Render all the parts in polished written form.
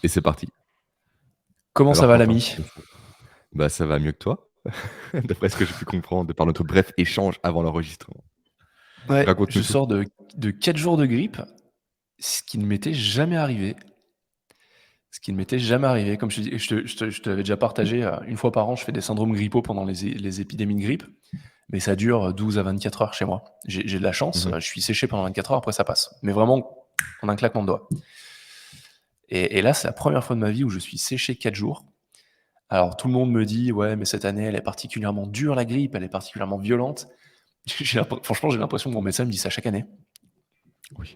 Et c'est parti. Comment ça Alors va Quentin, l'ami? bah, ça va mieux que toi, d'après ce que j'ai pu comprendre de par notre bref échange avant l'enregistrement. Ouais, je Raconte-nous tout. sors de 4 jours de grippe, ce qui ne m'était jamais arrivé. Ce qui ne m'était jamais arrivé. Comme je te l'avais déjà partagé, 1 fois par an, je fais des syndromes grippaux pendant les épidémies de grippe, mais ça dure 12 à 24 heures chez moi. J'ai de la chance, Mmh. je suis séché pendant 24 heures, après ça passe. Mais vraiment en un claquement de doigts. Et là, c'est la première fois de ma vie où je suis séché 4 jours. Alors tout le monde me dit: «Ouais, mais cette année, elle est particulièrement dure la grippe, elle est particulièrement violente». Franchement, j'ai l'impression que mon médecin me dit ça chaque année. Oui.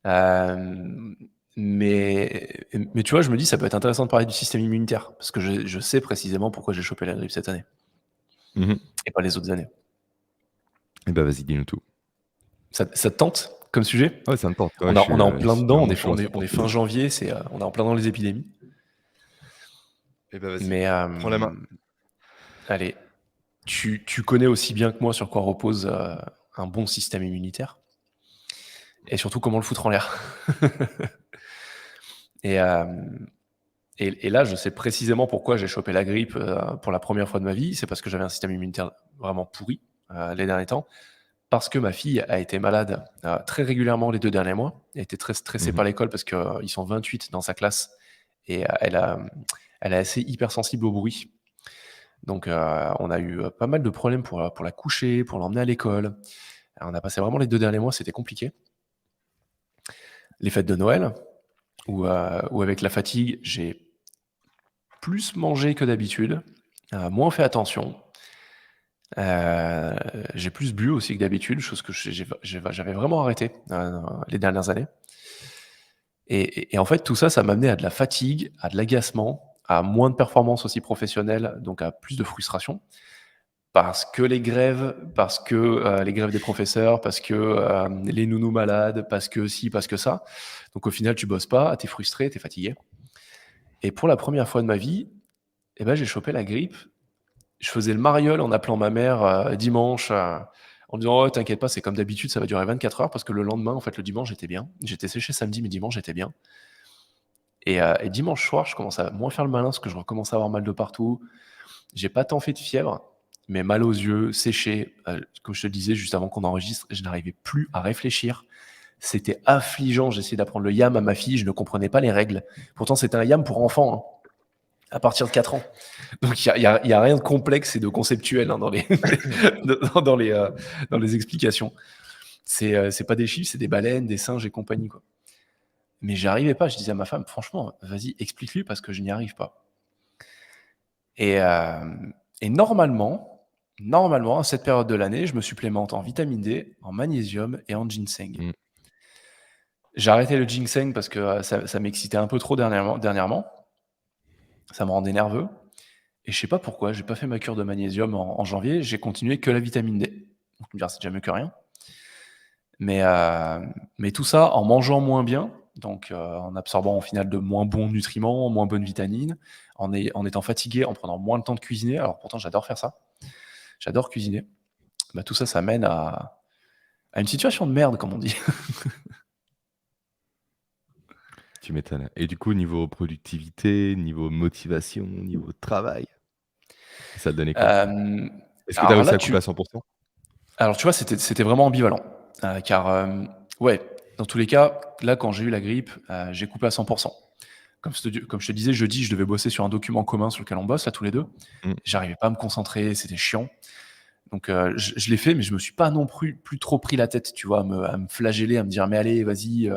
Hem, mais tu vois, je me dis: «Ça peut être intéressant de parler du système immunitaire», parce que je sais précisément pourquoi j'ai chopé la grippe cette année Mmh. et pas les autres années. Et bah, vas-y, dis-nous tout. Ça te tente comme sujet? Ouais, ça me tente. Ouais, On est en je plein suis dedans, vraiment chaud à on 100. est fin janvier, on est en plein dans les épidémies. Et bah, vas-y, Mais, prends la main. allez, tu connais aussi bien que moi sur quoi repose, un bon système immunitaire et surtout comment le foutre en l'air. Et hem et là, je sais précisément pourquoi j'ai chopé la grippe, pour la première fois de ma vie. C'est parce que j'avais un système immunitaire vraiment pourri, les derniers temps. Parce que ma fille a été malade, très régulièrement les 2 derniers mois. Elle était très stressée Mmh. par l'école parce qu'ils sont 28 dans sa classe et elle est assez hypersensible au bruit. Donc on a eu, pas mal de problèmes pour la coucher, pour l'emmener à l'école. On a passé vraiment les 2 derniers mois, c'était compliqué. Les fêtes de Noël où avec la fatigue, j'ai plus mangé que d'habitude, moins fait attention. Heu, j'ai plus bu aussi que d'habitude, chose que j'avais vraiment arrêté, les dernières années. Et en fait, tout ça, ça m'a amené à de la fatigue, à de l'agacement, à moins de performance aussi professionnelle, donc à plus de frustration. Parce que, les grèves des professeurs, parce que, les nounous malades, parce que ci, parce que ça. Donc au final, tu bosses pas, tu es frustré, tu es fatigué. Et pour la première fois de ma vie, et ben, j'ai chopé la grippe. Je faisais le mariole en appelant ma mère, dimanche, en disant: «Oh t'inquiète pas, c'est comme d'habitude, ça va durer 24 heures», parce que le lendemain, en fait, le dimanche, j'étais bien. J'étais séché samedi, mais dimanche, j'étais bien. Et dimanche soir, je commence à moins faire le malin parce que je recommence à avoir mal de partout. J'ai pas tant fait de fièvre, mais mal aux yeux, séché. Comme je te le disais juste avant qu'on enregistre, je n'arrivais plus à réfléchir. C'était affligeant. J'essayais d'apprendre le yam à ma fille, je ne comprenais pas les règles. Pourtant, c'était un yam pour enfants, hein, à partir de 4 ans. Donc il y a rien de complexe et de conceptuel, hein, dans les dans dans les explications. C'est pas des chiffres, c'est des baleines, des singes et compagnie, quoi. Mais j'y arrivais pas. Je disais à ma femme: «Franchement, vas-y, explique-lui parce que je n'y arrive pas». Et hem et normalement, à cette période de l'année, je me supplémente en vitamine D, en magnésium et en ginseng. Mmh. J'ai arrêté le ginseng parce que, ça m'excitait un peu trop dernièrement. Ça me rendait nerveux et je sais pas pourquoi, j'ai pas fait ma cure de magnésium en janvier, j'ai continué que la vitamine D. Donc me dire: «C'est déjà mieux que rien». Mais mais tout ça en mangeant moins bien, donc en absorbant au final de moins bons nutriments, moins bonnes vitamines, en étant fatigué, en prenant moins le temps de cuisiner. Alors pourtant j'adore faire ça, j'adore cuisiner. Bah, tout ça, ça mène à une situation de merde, comme on dit. Tu m'étonnes. Et du coup, niveau productivité, niveau motivation, niveau travail, ça te donnait quoi? Hem, Est-ce que tu as alors réussi là, à couper tu à 100? alors tu vois, c'était vraiment ambivalent, car, ouais, dans tous les cas, là, quand j'ai eu la grippe, j'ai coupé à 100. Comme je te disais, jeudi, je devais bosser sur un document commun sur lequel on bosse, là, tous les 2. Mmh. J'arrivais pas à me concentrer, c'était chiant. Donc je l'ai fait, mais je me suis pas non plus trop pris la tête, tu vois? À me flageller, à me dire: «Mais allez, vas-y,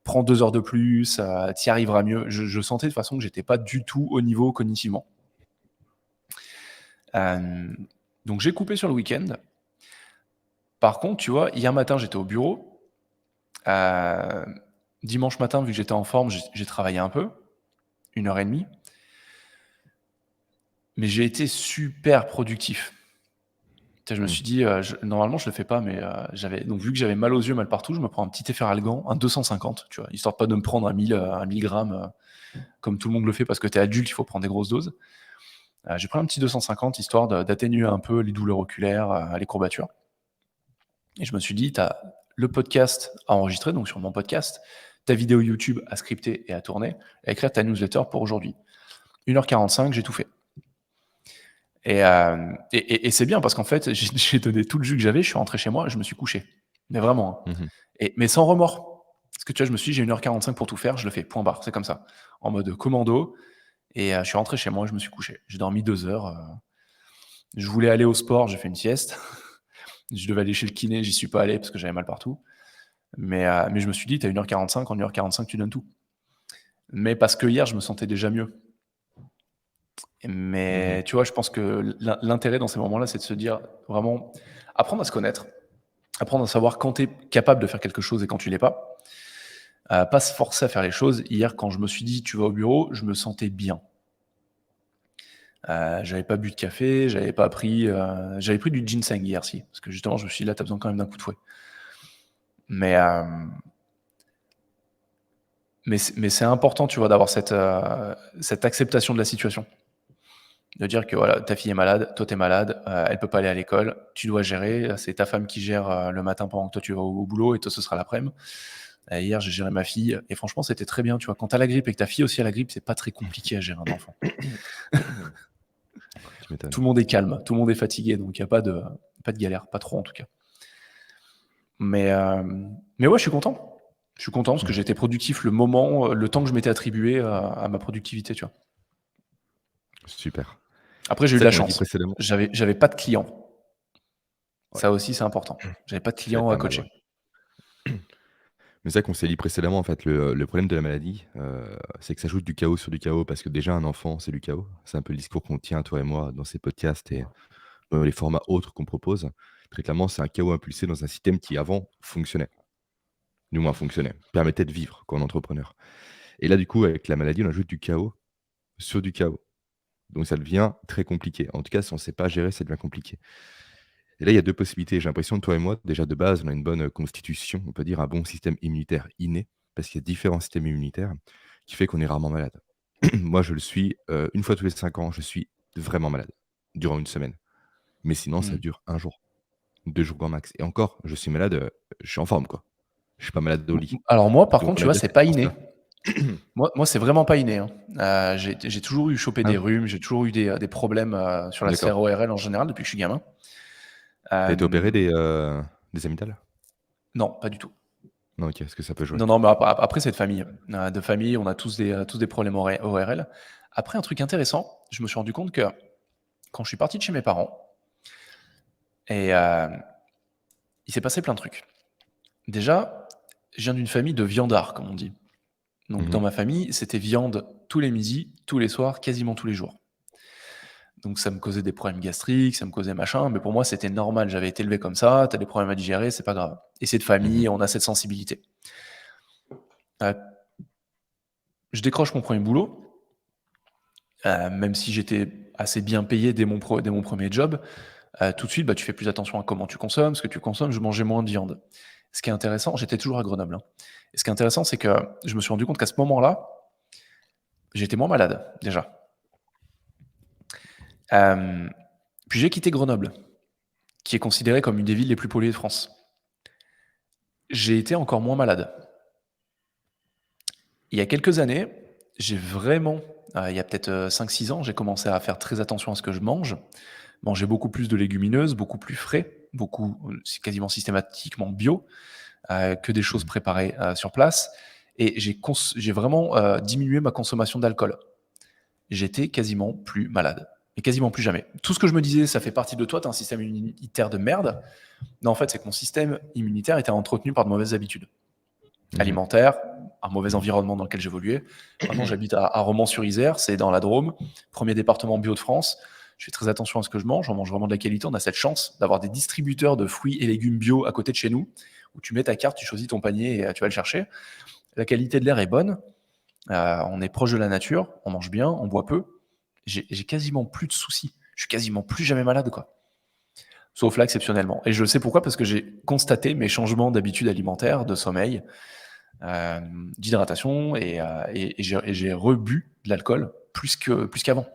prends 2 heures de plus, tu y arriveras mieux». Je sentais de toute façon que j'étais pas du tout au niveau cognitivement. Hem, donc j'ai coupé sur le week-end. Par contre, tu vois, hier matin, j'étais au bureau. Heu, dimanche matin, vu que j'étais en forme, j'ai travaillé un peu, 1 heure et demie, mais j'ai été super productif. Tu sais, je me Mmh. suis dit, je normalement, je le fais pas, mais vu que j'avais mal aux yeux, mal partout, je me prends un petit efferalgan, un 250, tu vois? Histoire de pas de me prendre un 1000 grammes, comme tout le monde le fait parce que tu es adulte, il faut prendre des grosses doses. J'ai pris un petit 250 histoire d'atténuer un peu les douleurs oculaires, les courbatures. Et je me suis dit: «Tu as le podcast à enregistrer, donc sur mon podcast, ta vidéo YouTube à scripter et à tourner, et à écrire ta newsletter pour aujourd'hui. 1h45, j'ai tout fait. Et c'est bien parce qu'en fait, j'ai donné tout le jus que j'avais, je suis rentré chez moi, je me suis couché. Mais vraiment. Mmh. Mais sans remords. Parce que tu vois, je me suis dit, j'ai 1h45 pour tout faire, je le fais, point barre, c'est comme ça. En mode commando. Et je suis rentré chez moi, je me suis couché. J'ai dormi 2 heures. Je voulais aller au sport, j'ai fait une sieste. Je devais aller chez le kiné, j'y suis pas allé parce que j'avais mal partout. Mais je me suis dit, t'as 1h45, en 1h45, tu donnes tout. Mais parce que hier, je me sentais déjà mieux. Mmh. Mais tu vois, je pense que l'intérêt dans ces moments-là, c'est de se dire vraiment, apprendre à se connaître, apprendre à savoir quand tu es capable de faire quelque chose et quand tu l'es pas. Pas se forcer à faire les choses. Hier, quand je me suis dit, tu vas au bureau, je me sentais bien. J'avais pas bu de café, j'avais pris du ginseng hier, si. Parce que justement, je me suis dit, là, tu as besoin quand même d'un coup de fouet. Mais c'est important, tu vois, d'avoir cette acceptation de la situation. De dire que voilà, ta fille est malade, toi t'es malade, elle peut pas aller à l'école, tu dois gérer, c'est ta femme qui gère le matin pendant que toi tu vas au boulot et toi ce sera l'après-midi. Hier j'ai géré ma fille et franchement c'était très bien, tu vois. Quand t'as la grippe et que ta fille aussi a la grippe, c'est pas très compliqué à gérer un enfant. Tu m'étonnes. Tout le monde est calme, tout le monde est fatigué, donc il n'y a pas de galère, pas trop en tout cas. Mais ouais, je suis content. Je suis content parce que j'ai été productif le temps que je m'étais attribué à ma productivité, tu vois. Super. Après, j'ai eu C'est de ça la qu'on m'a dit chance. précédemment. J'avais pas de clients. Ouais, Ça aussi, c'est important. J'avais pas de ça va être clients à pas mal, ouais. coacher. Mais c'est ça qu'on s'est dit précédemment, en fait, le problème de la maladie, c'est que ça ajoute du chaos sur du chaos parce que déjà un enfant, c'est du chaos. C'est un peu le discours qu'on tient, toi et moi, dans ces podcasts et dans les formats autres qu'on propose. Très clairement, c'est un chaos impulsé dans un système qui avant fonctionnait. Du moins fonctionnait, permettait de vivre comme entrepreneur. Et là, du coup, avec la maladie, on ajoute du chaos sur du chaos. Donc ça devient très compliqué. En tout cas, si on ne sait pas gérer, ça devient compliqué. Et là, il y a 2 possibilités. J'ai l'impression que toi et moi, déjà de base, on a une bonne, constitution, on peut dire un bon système immunitaire inné, parce qu'il y a différents systèmes immunitaires qui fait qu'on est rarement malade. Moi, je le suis, 1 fois tous les 5 ans, je suis vraiment malade, durant une semaine. Mais sinon, ça Mmh. dure un jour, 2 jours grand max et encore, je suis malade, je suis en forme, quoi. Je suis pas malade au lit. Alors moi, par Donc contre, on tu a vois, déjà c'est cette pas inné. chance-là. Moi, c'est vraiment pas inné, hein. J'ai toujours chopé Ah des oui, rhumes, j'ai toujours eu des problèmes, sur la d'accord. sphère ORL en général depuis que je suis gamin. Tu as été opéré Hem, des amygdales? non, pas du tout. Non, OK, est-ce que ça peut jouer? Non, non, mais après c'est de famille. De famille, on a tous des problèmes ORL. Après un truc intéressant, je me suis rendu compte que quand je suis parti de chez mes parents et il s'est passé plein de trucs. Déjà, je viens d'une famille de viandards, comme on dit. Donc dans Mmh. ma famille, c'était viande tous les midis, tous les soirs, quasiment tous les jours. Donc ça me causait des problèmes gastriques, ça me causait machin, mais pour moi c'était normal, j'avais été élevé comme ça, tu as des problèmes à digérer, c'est pas grave. Et c'est de Mmh. famille, on a cette sensibilité. Heu, je décroche mon premier boulot, même si j'étais assez bien payé dès mon premier job, tout de suite, bah, tu fais plus attention à comment tu consommes, ce que tu consommes, je mangeais moins de viande. Ce qui est intéressant, j'étais toujours à Grenoble, hein. Et ce qui est intéressant, c'est que je me suis rendu compte qu'à ce moment-là, j'étais moins malade, déjà. Hem, Puis j'ai quitté Grenoble, qui est considérée comme une des villes les plus polluées de France. J'ai été encore moins malade. Il y a quelques années, j'ai vraiment, il y a peut-être, 5-6 ans, j'ai commencé à faire très attention à ce que je mange. Manger beaucoup plus de légumineuses, beaucoup plus frais, c'est quasiment systématiquement bio, que des choses Mmh. préparées, sur place et j'ai vraiment, diminué ma consommation d'alcool. J'étais quasiment plus malade, mais quasiment plus jamais. Tout ce que je me disais: «Ça fait partie de toi, tu as un système immunitaire de merde». Non, en fait, c'est que mon système immunitaire était entretenu par de mauvaises habitudes Mmh. alimentaires, un mauvais environnement dans lequel j'évoluais. Maintenant, j'habite à Romans-sur-Isère, c'est dans la Drôme, premier département bio de France. Je fais très attention à ce que je mange, on mange vraiment de la qualité. On a cette chance d'avoir des distributeurs de fruits et légumes bio à côté de chez nous, où tu mets ta carte, tu choisis ton panier et tu vas le chercher. La qualité de l'air est bonne, on est proche de la nature, on mange bien, on boit peu. J'ai quasiment plus de soucis. Je suis quasiment plus jamais malade, quoi. Sauf là, exceptionnellement. Et je sais pourquoi, parce que j'ai constaté mes changements d'habitude alimentaire, de sommeil, d'hydratation et j'ai rebu de l'alcool plus qu'avant.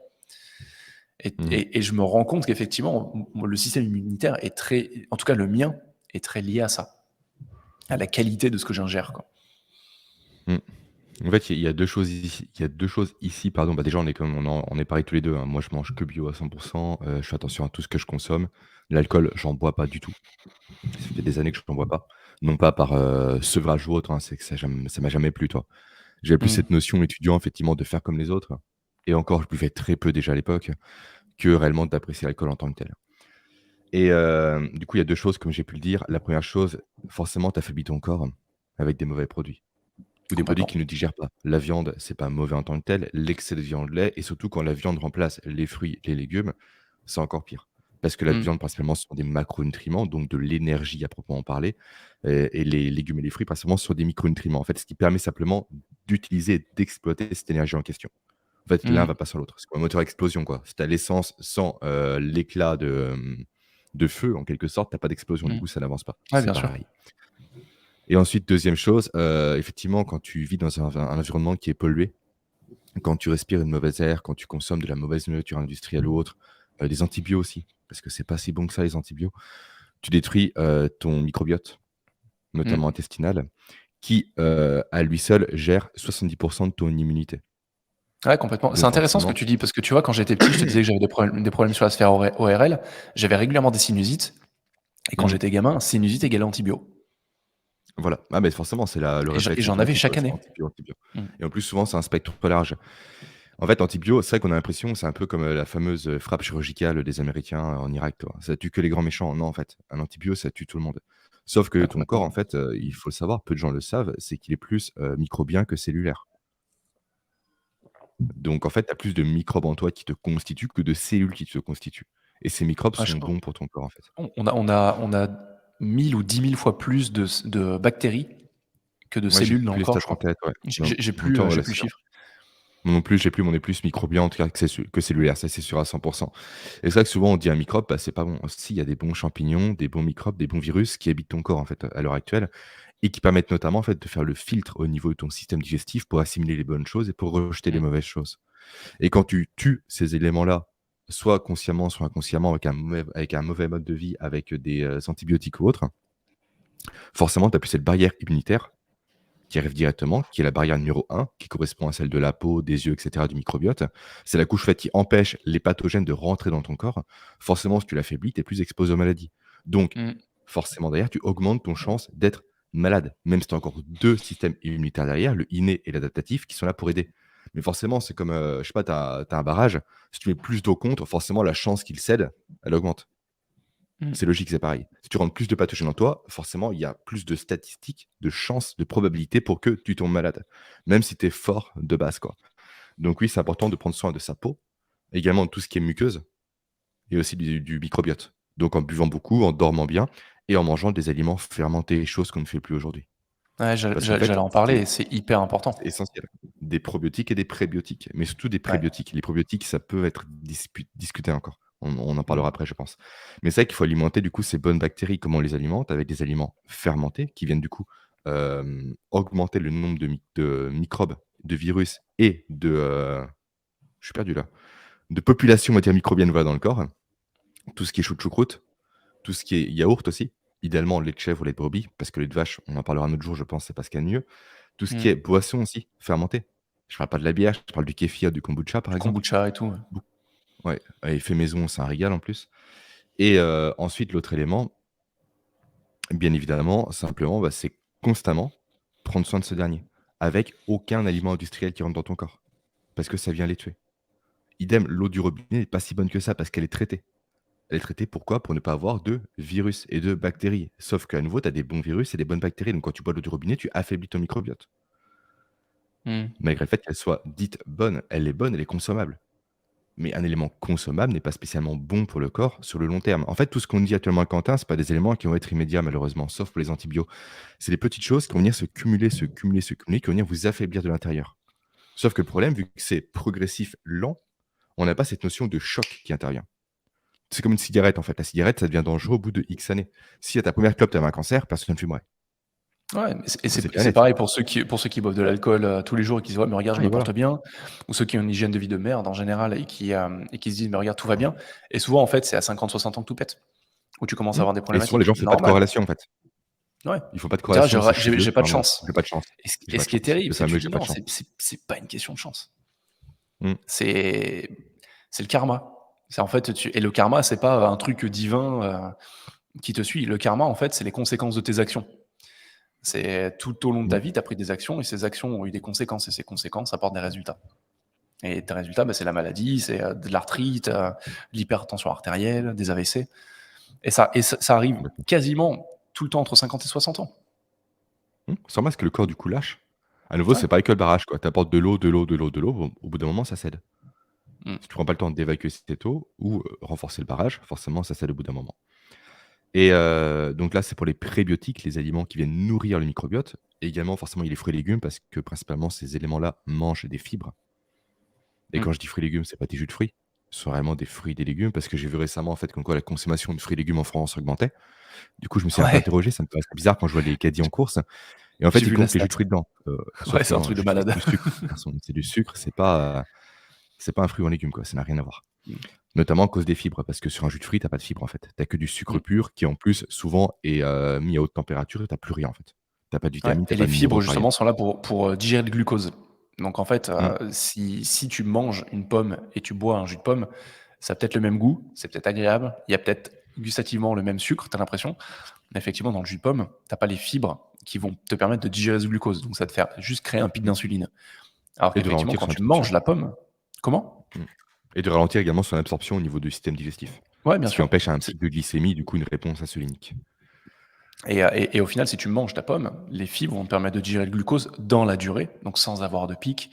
Mmh. Et je me rends compte qu'effectivement, le système immunitaire est très, en tout cas le mien, est très lié à ça, à la qualité de ce que j'ingère, quoi. Mmh. En fait, il y a 2 choses ici pardon. Bah, déjà, on est pareil tous les 2, hein. Moi, je mange que bio à 100. Je fais attention à tout ce que je consomme. L'alcool, j'en bois pas du tout. Ça fait des années que je n'en bois pas. Non pas par, sevrage ou autre, hein, c'est que ça m'a jamais plu, toi. J'avais plus Mmh. cette notion étudiant, effectivement, de faire comme les autres et encore, je buvais très peu déjà à l'époque, que réellement d'apprécier l'alcool en tant que tel. Et du coup, il y a 2 choses, comme j'ai pu le dire. La première chose, forcément, tu affaiblis ton corps avec des mauvais produits ou des produits Complètement. qui ne digèrent pas. La viande, c'est pas mauvais en tant que tel, l'excès de viande l'est et surtout quand la viande remplace les fruits, les légumes, c'est encore pire. Parce que la Mmh. viande, principalement, ce sont des macronutriments, donc de l'énergie à proprement parler, et les légumes et les fruits, principalement, ce sont des micronutriments. En fait, ce qui permet simplement d'utiliser et d'exploiter cette énergie en question. En fait, l'un Mmh. va pas sans l'autre. C'est comme un moteur à explosion, quoi. Si tu as l'essence sans, l'éclat de feu, en quelque sorte, tu as pas d'explosion, du Mmh. coup, ça n'avance pas. Ouais, C'est bien sûr. pareil. Et ensuite, deuxième chose, effectivement, quand tu vis dans un environnement qui est pollué, quand tu respires une mauvaise air, quand tu consommes de la mauvaise nourriture industrielle ou autre, des antibiotiques aussi, parce que c'est pas si bon que ça les antibiotiques, tu détruis, ton microbiote, Mmh. notamment intestinal, qui, à lui seul gère 70 de ton immunité. Ouais, complètement. C'est Donc intéressant ce que forcément tu dis parce que tu vois, quand j'étais petit, je te disais que j'avais des problèmes sur la sphère ORL. J'avais régulièrement des sinusites et quand mmh, j'étais gamin, sinusite égale antibio voilà. Ah mais forcément, c'est le et réflexe j'en avais automatique, chaque quoi, c'est année. antibio, antibio Mmh. et en plus, souvent, c'est un spectre trop large. En fait, antibio, c'est vrai qu'on a l'impression, c'est un peu comme, la fameuse, frappe chirurgicale des Américains, en Irak, tu vois? Ça tue que les grands méchants. Non, en fait, un antibio, ça tue tout le monde. Sauf que Ouais, ton corps, complètement. en fait, il faut le savoir, peu de gens le savent, c'est qu'il est plus, microbien que cellulaire. Donc en fait, tu as plus de microbes en toi qui te constituent que de cellules qui te constituent et ces microbes Ouais, sont bons pour ton corps, en fait. on a 1000 ou 10 000 fois plus de bactéries que de Ouais, j'ai cellules dans plus le les corps, stats je en crois. tête, ouais. J'ai Non, j'ai j'ai en même plus, temps, j'ai voilà, plus c'est le sûr. chiffre. Moi non plus, j'ai plus, mais on est plus microbien en tout cas que cellulaire, ça c'est sûr à 100. Et c'est vrai que souvent on dit un microbe, bah, c'est pas bon. Si, il y a des bons champignons, des bons microbes, des bons virus qui habitent ton corps en fait, à l'heure actuelle et qui permettent notamment en fait de faire le filtre au niveau de ton système digestif pour assimiler les bonnes choses et pour rejeter les Mmh. mauvaises choses. Et quand tu tues ces éléments-là, soit consciemment, soit inconsciemment avec un mauvais mode de vie, avec des, antibiotiques ou autres, forcément tu as plus cette barrière immunitaire qui arrive directement, qui est la barrière numéro un, qui correspond à celle de la peau, des yeux, et cetera, du microbiote. C'est la couche faite qui empêche les pathogènes de rentrer dans ton corps. Forcément, si tu l'affaiblis, tu es plus exposé aux maladies. Donc, Mmh. forcément, derrière, tu augmentes ton chance d'être malade, même si tu as encore 2 systèmes immunitaires derrière, le inné et l'adaptatif, qui sont là pour aider. Mais forcément, c'est comme, je sais pas, tu as un barrage, si tu mets plus d'eau contre, forcément, la chance qu'il cède, elle augmente. Mmh. C'est logique, c'est pareil. Si tu rentres plus de pathogènes en toi, forcément, il y a plus de statistiques, de chances, de probabilités pour que tu tombes malade, même si tu es fort de base, quoi. Donc oui, c'est important de prendre soin de sa peau, également de tout ce qui est muqueuse et aussi du microbiote. Donc en buvant beaucoup, en dormant bien et en mangeant des aliments fermentés, chose qu'on ne fait plus aujourd'hui. Ouais, Parce qu'en j'allais fait, en parler c'est et c'est hyper c'est important. essentiel. Des probiotiques et des prébiotiques, mais surtout des Ouais. prébiotiques. Les probiotiques, ça peut être discuté encore. On en parlera après, je pense. Mais c'est vrai qu'il faut alimenter du coup ces bonnes bactéries. Comment on les alimente? Avec des aliments fermentés qui viennent du coup, augmenter le nombre de microbes, de virus et de, je suis perdu là, de population, on va dire microbienne, voilà, dans le corps. Tout ce qui est chou de choucroute, tout ce qui est yaourt aussi, idéalement lait de chèvre ou lait de brebis, parce que lait de vache, on en parlera un autre jour, je pense, c'est pas ce qu'il y a de mieux. Tout ce qui Mmh. est boisson aussi, fermentée. Je parle pas de la bière, je parle du kéfir, du kombucha, par Du exemple. kombucha et tout, ouais. Bou Ouais, et fait maison, c'est un régal en plus. Et ensuite l'autre élément, bien évidemment, simplement, bah, c'est constamment prendre soin de ce dernier, avec aucun aliment industriel qui rentre dans ton corps, parce que ça vient les tuer. Idem, l'eau du robinet n'est pas si bonne que ça parce qu'elle est traitée. Elle est traitée pourquoi? Pour ne pas avoir de virus et de bactéries. Sauf qu'à nouveau, tu as des bons virus et des bonnes bactéries. Donc quand tu bois l'eau du robinet, tu affaiblis ton microbiote. Mmh. Malgré le fait qu'elle soit dite bonne, elle est consommable. Mais un élément consommable n'est pas spécialement bon pour le corps sur le long terme. En fait, tout ce qu'on dit actuellement à Quentin, c'est pas des éléments qui vont être immédiats malheureusement, sauf pour les antibiotiques. C'est des petites choses qui vont venir se cumuler, se cumuler, se cumuler, qui vont venir vous affaiblir de l'intérieur. Sauf que le problème, vu que c'est progressif, lent, on n'a pas cette notion de choc qui intervient. C'est comme une cigarette en fait. La cigarette, ça devient dangereux au bout de X années. Si à ta première clope, tu avais un cancer, personne ne fumerait. Ouais, mais c'est et C'est c'est clair et c'est net. pareil pour ceux qui boivent de l'alcool, tous les jours et qui se disent: «Ouais, mais regarde, je Oui, me voilà. porte bien», ou ceux qui ont une hygiène de vie de merde en général et qui se disent: «Mais regarde, tout va bien», et souvent, en fait, c'est à 50-60 ans que tout pète, où tu commences à Mmh. avoir des Et souvent, les problématiques. gens ne font pas de Normal. corrélation en fait. Ouais. Ils font pas de Tu diras, corrélation si je suis j'ai vieux. pas de Non, non, j'ai chance. pas de chance. Et ce, J'ai et pas ce de qui est chance. Le terrible, c'est que tu fameux dis j'ai pas de non, chance. c'est pas une question de chance. Mmh. C'est c'est le karma. C'est en fait, et le karma, c'est pas un truc divin qui te suit. Le karma, en fait, c'est les conséquences de tes actions. C'est tout au long de ta Mmh. vie, tu as pris des actions et ces actions ont eu des conséquences et ces conséquences apportent des résultats. Et tes résultats, c'est la maladie, c'est de l'arthrite, de l'hypertension artérielle, des AVC. Et ça arrive Complètement. quasiment tout le temps entre 50 et 60 ans. C'est normal parce que le corps du coup lâche. À nouveau, Ouais. c'est pareil que le barrage quoi. Tu apportes de l'eau, de l'eau, de l'eau, de l'eau, au bout d'un moment ça cède. Mm. Si tu prends pas le temps d'évacuer cette eau ou, renforcer le barrage, forcément ça cède au bout d'un moment. Et donc là, c'est pour les prébiotiques, les aliments qui viennent nourrir le microbiote. Et également, forcément, il y a les fruits et légumes parce que principalement ces éléments-là mangent des fibres. Et Mm. quand je dis fruits et légumes, c'est pas tes jus de fruits, ce sont réellement des fruits et des légumes parce que j'ai vu récemment en fait comme quoi la consommation de fruits et légumes en France augmentait. Du coup, je me suis un peu Ouais, interrogé, ça me paraissait bizarre quand je vois les caddies en course et en fait, j'ai ils vu la comptent les stat. jus de fruits dedans. Ouais, Sauf que c'est un non, un truc de jus de fruits, malade. c'est du sucre, garçon, c'est du sucre, c'est pas un fruit ou un légume quoi, ça n'a rien à voir. Mm. Notamment à cause des fibres, parce que sur un jus de fruits, tu as pas de fibres, en fait. Tu as que du sucre Mm. pur qui, en plus, souvent est, mis à haute température et tu as plus rien, en fait. Tu as pas de Ouais. vitamines, tu Et as les pas de minéraux fibres, par ailleurs. justement, sont là pour digérer le glucose. Donc, en fait, Mmh. si tu manges une pomme et tu bois un jus de pomme, ça a peut-être le même goût, c'est peut-être agréable, il y a peut-être gustativement le même sucre, tu as l'impression. Mais effectivement, dans le jus de pomme, tu n'as pas les fibres qui vont te permettre de digérer ce glucose. Donc, ça te fait juste créer un pic Mmh. d'insuline. Alors Et de qu'effectivement, ralentir quand son tu absorption. manges la pomme, comment? Mmh. Et de ralentir également son absorption au niveau du système digestif. Ouais, bien Ce qui sûr. empêche un pic de glycémie, du coup, une réponse insulinique. Et au final, si tu manges ta pomme, les fibres vont te permettre de digérer le glucose dans la durée, donc sans avoir de pic,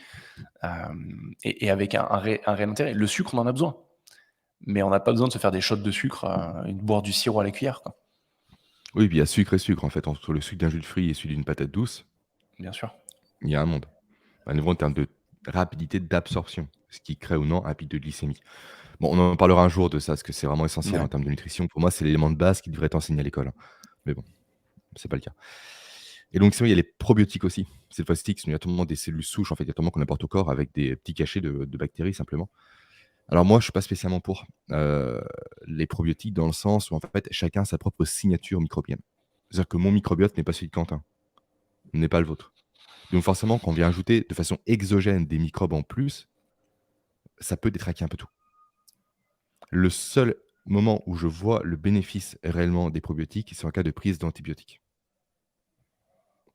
et avec un réel intérêt. Le sucre, on en a besoin, mais on n'a pas besoin de se faire des shots de sucre et de boire du sirop à la cuillère, quoi. Oui, puis il y a sucre et sucre, en fait. Entre le sucre d'un jus de fruits et celui d'une patate douce, Bien sûr. il y a un monde. À nouveau, en termes de rapidité d'absorption, ce qui crée ou non un pic de glycémie. Bon, on en parlera un jour de ça, parce que c'est vraiment essentiel en Ouais. termes de nutrition. Pour moi, c'est l'élément de base qui devrait être enseigné à l'école, hein. Mais bon, c'est pas le cas. Et donc sinon, il y a les probiotiques aussi. Cette fois-ci, qui sont directement des cellules souches, en fait, directement qu'on apporte au corps avec des petits cachets de bactéries simplement. Alors moi, je suis pas spécialement pour, les probiotiques dans le sens où en fait, chacun a sa propre signature microbienne. C'est-à-dire que mon microbiote n'est pas celui de Quentin, n'est pas le vôtre. Donc forcément, quand on vient ajouter de façon exogène des microbes en plus, ça peut détraquer un peu tout. Le seul moment où je vois le bénéfice réellement des probiotiques, c'est en cas de prise d'antibiotiques.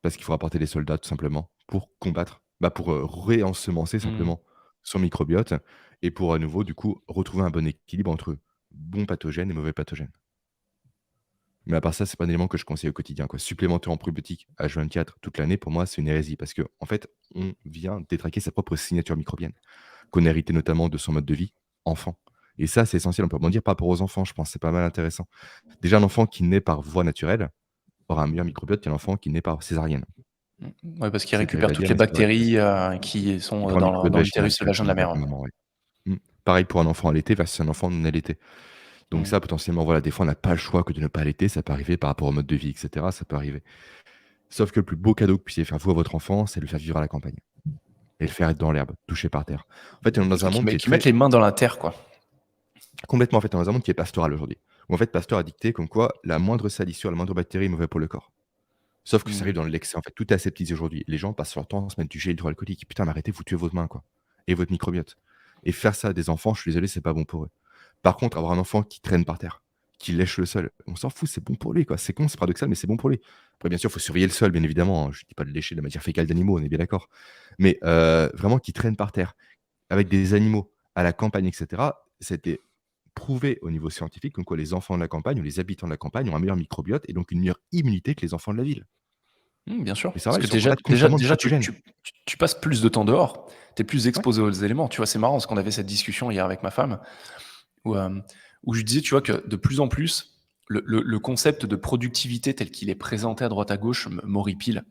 Parce qu'il faut rapporter des soldats tout simplement pour combattre, pour, réensemencer Mmh. simplement son microbiote et pour à nouveau du coup retrouver un bon équilibre entre bons pathogènes et mauvais pathogènes. Mais à part ça, c'est pas un élément que je conseille au quotidien, quoi. Supplémenter en probiotiques H24 toute l'année, pour moi, c'est une hérésie parce qu'en fait, on vient détraquer sa propre signature microbienne, qu'on a hérité notamment de son mode de vie enfant. Et ça, c'est essentiel, on peut rebondir par rapport aux enfants, je pense, c'est pas mal intéressant. Déjà, un enfant qui naît par voie naturelle aura un meilleur microbiote qu'un enfant qui naît par césarienne. Ouais, parce qu'il C'est récupère terrible à toutes dire, les mais c'est vrai. bactéries qui sont Il aura un dans microbiote dans vaginal l'utérus et le vagin de directement la en tant mère. que maman, ouais. Pareil pour un enfant allaité versus un enfant non allaité. Donc Mmh. ça, potentiellement, voilà, des fois, on n'a pas le choix que de ne pas allaiter, ça peut arriver par rapport au mode de vie et cetera, ça peut arriver. Sauf que le plus beau cadeau que vous puissiez faire vous à votre enfant, c'est de le faire vivre à la campagne et le faire être dans l'herbe, touché par terre. En fait, on est dans un monde qui est Qui mettent très les mains dans la terre, quoi. complètement, en fait, on est dans un monde qui est pastoral aujourd'hui. Où en fait, Pasteur a dicté comme quoi la moindre salissure, la moindre bactérie est mauvais pour le corps. Sauf que ça Mmh. arrive dans l'excès, en fait, tout est aseptisé aujourd'hui. Les gens passent leur temps à se mettre du gel hydroalcoolique. Putain, mais arrêtez, vous tuez votre main, quoi, et votre microbiote. Et faire ça à des enfants, je suis désolé, c'est pas bon pour eux. Par contre, avoir un enfant qui traîne par terre, qui lèche le sol, on s'en fout, c'est bon pour lui, quoi. C'est con, c'est paradoxal, mais c'est bon pour lui. Après, bien sûr, il faut surveiller le sol, bien évidemment, hein. Je dis pas de lécher de la matière fécale d'animaux, on est bien d'accord. Mais vraiment qui traîne par terre, avec des animaux à la campagne et cetera, c'était prouvé au niveau scientifique comme quoi les enfants de la campagne ou les habitants de la campagne ont un meilleur microbiote et donc une meilleure immunité que les enfants de la ville. Bien sûr. Et ça Parce va, ils que sont en déjà contact déjà constamment de déjà tu pathogènes. tu tu passes plus de temps dehors, tu es plus Ouais. exposé aux éléments. Tu vois, c'est marrant parce qu'on avait cette discussion hier avec ma femme où, où je disais, tu vois, que de plus en plus, le concept de productivité tel qu'il est présenté à droite à gauche m'horripile.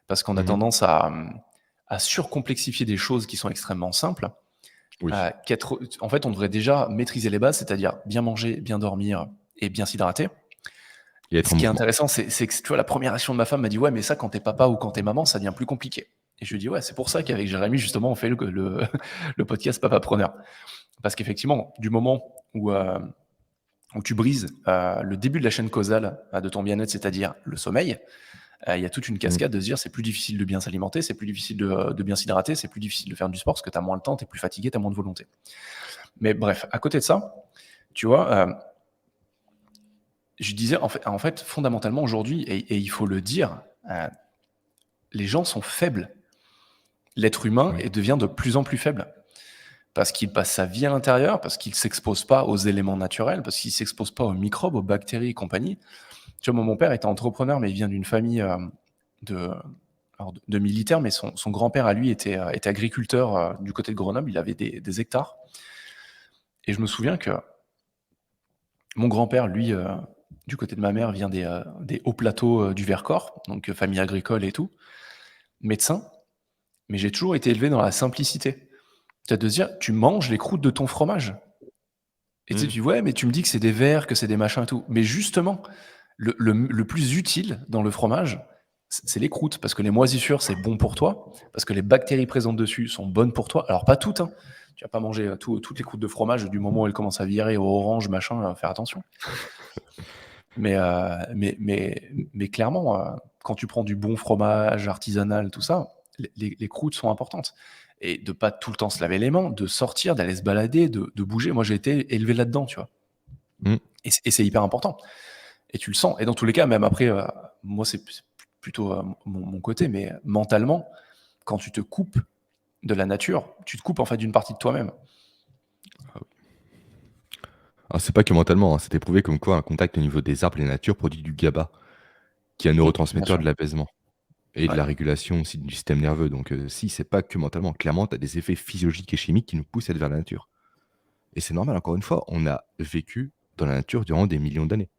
Parce qu'on a Mmh. tendance à surcomplexifier des choses qui sont extrêmement simples, Oui, qu'être en fait, on devrait déjà maîtriser les bases, c'est-à-dire bien manger, bien dormir et bien s'hydrater. et être Ce en qui est mouvement. intéressant, c'est que, tu vois, la première réaction de ma femme m'a dit: «Ouais, mais ça, quand tu es papa ou quand tu es maman, ça devient plus compliqué» et je lui dis: «Ouais, c'est pour ça qu'avec Jérémy, justement, on fait le le podcast Papapreneur». Parce qu'effectivement, du moment où, où tu brises le début de la chaîne causale de ton bien-être, c'est-à-dire le sommeil, il y a toute une Mmh. cascade de se dire c'est plus difficile de bien s'alimenter, c'est plus difficile de bien s'hydrater, c'est plus difficile de faire du sport parce que tu as moins le temps, tu es plus fatigué, tu as moins de volonté. Mais bref, à côté de ça, tu vois, je disais, en fait, fondamentalement aujourd'hui, et il faut le dire, les gens sont faibles. L'être humain Oui. devient de plus en plus faible. Parce qu'il passe sa vie à l'intérieur, parce qu'il ne s'expose pas aux éléments naturels, parce qu'il ne s'expose pas aux microbes, aux bactéries et compagnie. Tu vois, moi, mon père était entrepreneur, mais il vient d'une famille de, de militaires, mais son grand-père, à lui, était agriculteur du côté de Grenoble. Il avait des hectares. Et je me souviens que mon grand-père, lui, du côté de ma mère, vient des hauts plateaux du Vercors, donc famille agricole et tout, médecin. Mais j'ai toujours été élevé dans la simplicité. C'est de se dire, tu manges les croûtes de ton fromage. Et tu sais, Mmh. tu dis, ouais, mais tu me dis que c'est des vers, que c'est des machins et tout. Mais justement, le plus utile dans le fromage, c'est les croûtes, parce que les moisissures, c'est bon pour toi, parce que les bactéries présentes dessus sont bonnes pour toi. Alors, pas toutes, hein. Tu vas pas manger toutes les croûtes de fromage du moment où elles commencent à virer au orange, machin, faire attention. Mais clairement, quand tu prends du bon fromage artisanal, tout ça, les croûtes sont importantes. Et de pas tout le temps se laver les mains, de sortir, d'aller se balader, de bouger. Moi, j'ai été élevé là-dedans, tu vois. Mmh. Et c'est hyper important. Et tu le sens. Et dans tous les cas, même après, moi, c'est plutôt mon côté, mais mentalement, quand tu te coupes de la nature, tu te coupes en fait d'une partie de toi-même. Ah oui. Alors c'est pas que mentalement, hein, c'est prouvé comme quoi un contact au niveau des arbres et de la nature produit du GABA, qui est un Oui, bien neurotransmetteur sûr. de l'apaisement et de Ouais. la régulation aussi du système nerveux. Donc si, c'est pas que mentalement. Clairement, tu as des effets physiologiques et chimiques qui nous poussent à aller vers la nature. Et c'est normal, encore une fois, on a vécu dans la nature durant des millions d'années.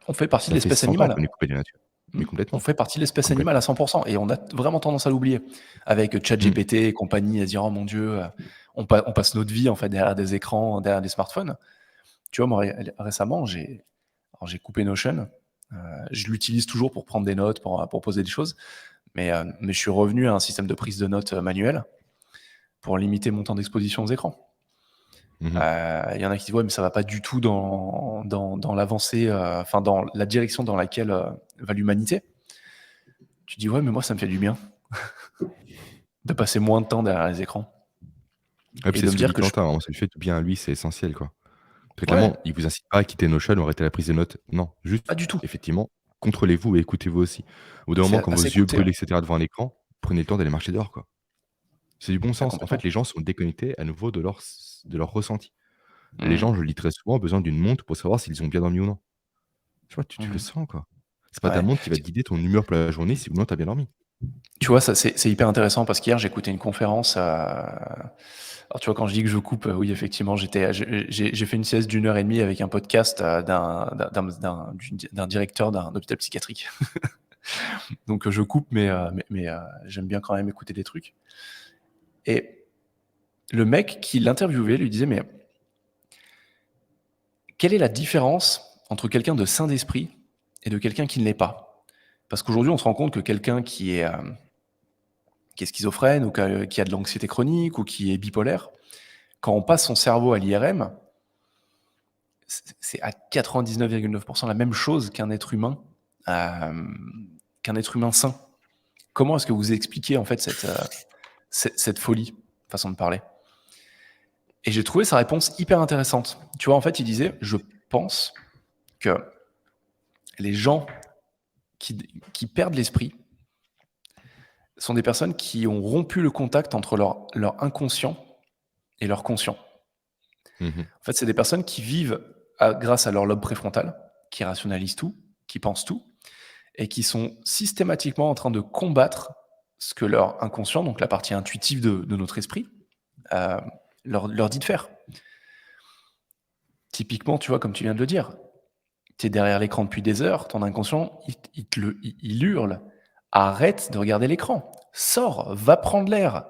On fait partie de Ça fait l'espèce 100 ans animale. qu'on est coupé de la nature. Mais On complètement, fait partie de l'espèce animale complètement. à 100%. Et on a vraiment tendance à l'oublier. Avec Mmh. ChatGPT et compagnie, à dire, oh mon Dieu, on passe notre vie en fait derrière des écrans, derrière des smartphones. Tu vois, moi, récemment, j'ai coupé Notion. Je l'utilise toujours pour prendre des notes, pour poser des choses. Mais je suis revenu à un système de prise de notes manuel pour limiter mon temps d'exposition aux écrans. Mmh mh. Il y en a qui disent, ouais, mais ça va pas du tout dans l'avancée, enfin, dans la direction dans laquelle va l'humanité. Tu dis, ouais, mais moi, ça me fait du bien de passer moins de temps derrière les écrans Ouais, puis et c'est de ce me que dire dit que je. Quentin, hein, c'est le fait du bien à lui, c'est essentiel, quoi. Très Ouais, clairement, il vous incite pas à quitter Notion ou arrêter la prise de notes. Non, juste, pas du tout. effectivement, contrôlez-vous et écoutez-vous aussi. Au bout d'un moment, C'est quand à vos yeux s'écouter, ouais. brûlent et cetera devant un écran, prenez le temps d'aller marcher dehors, quoi. C'est du bon Ah, sens. En fait, complètement. les gens sont déconnectés à nouveau de leur ressenti. Les Mmh. gens, je le dis très souvent, ont besoin d'une montre pour savoir s'ils ont bien dormi ou non. Tu vois, tu le Mmh. sens, quoi. C'est pas ta Ouais. montre qui va te guider ton humeur pour la journée si ou non tu as bien dormi. Tu vois, ça, c'est hyper intéressant parce qu'hier, j'écoutais une conférence. Alors, tu vois, quand je dis que je coupe, oui, effectivement, j'ai fait une sieste d'1 heure et demie avec un podcast d'un directeur d'un hôpital psychiatrique. Donc, je coupe, mais j'aime bien quand même écouter des trucs. Et le mec qui l'interviewait lui disait, mais quelle est la différence entre quelqu'un de sain d'esprit et de quelqu'un qui ne l'est pas? Parce qu'aujourd'hui, on se rend compte que quelqu'un qui est schizophrène ou qui a de l'anxiété chronique ou qui est bipolaire, quand on passe son cerveau à l'IRM, c'est à 99,9% la même chose euh, qu'un être humain sain. Comment est-ce que vous expliquez en fait cette folie, façon de parler? Et j'ai trouvé sa réponse hyper intéressante. Tu vois, en fait, il disait, je pense que les gens qui perdent l'esprit sont des personnes qui ont rompu le contact entre leur inconscient et leur conscient. Mmh mh. En fait, c'est des personnes qui vivent grâce à leur lobe préfrontal, qui rationalisent tout, qui pensent tout, et qui sont systématiquement en train de combattre ce que leur inconscient, donc la partie intuitive de notre esprit, euh, leur dit de faire. Typiquement, tu vois, comme tu viens de le dire, tu es derrière l'écran depuis des heures, ton inconscient, il hurle. Arrête de regarder l'écran. Sors, va prendre l'air.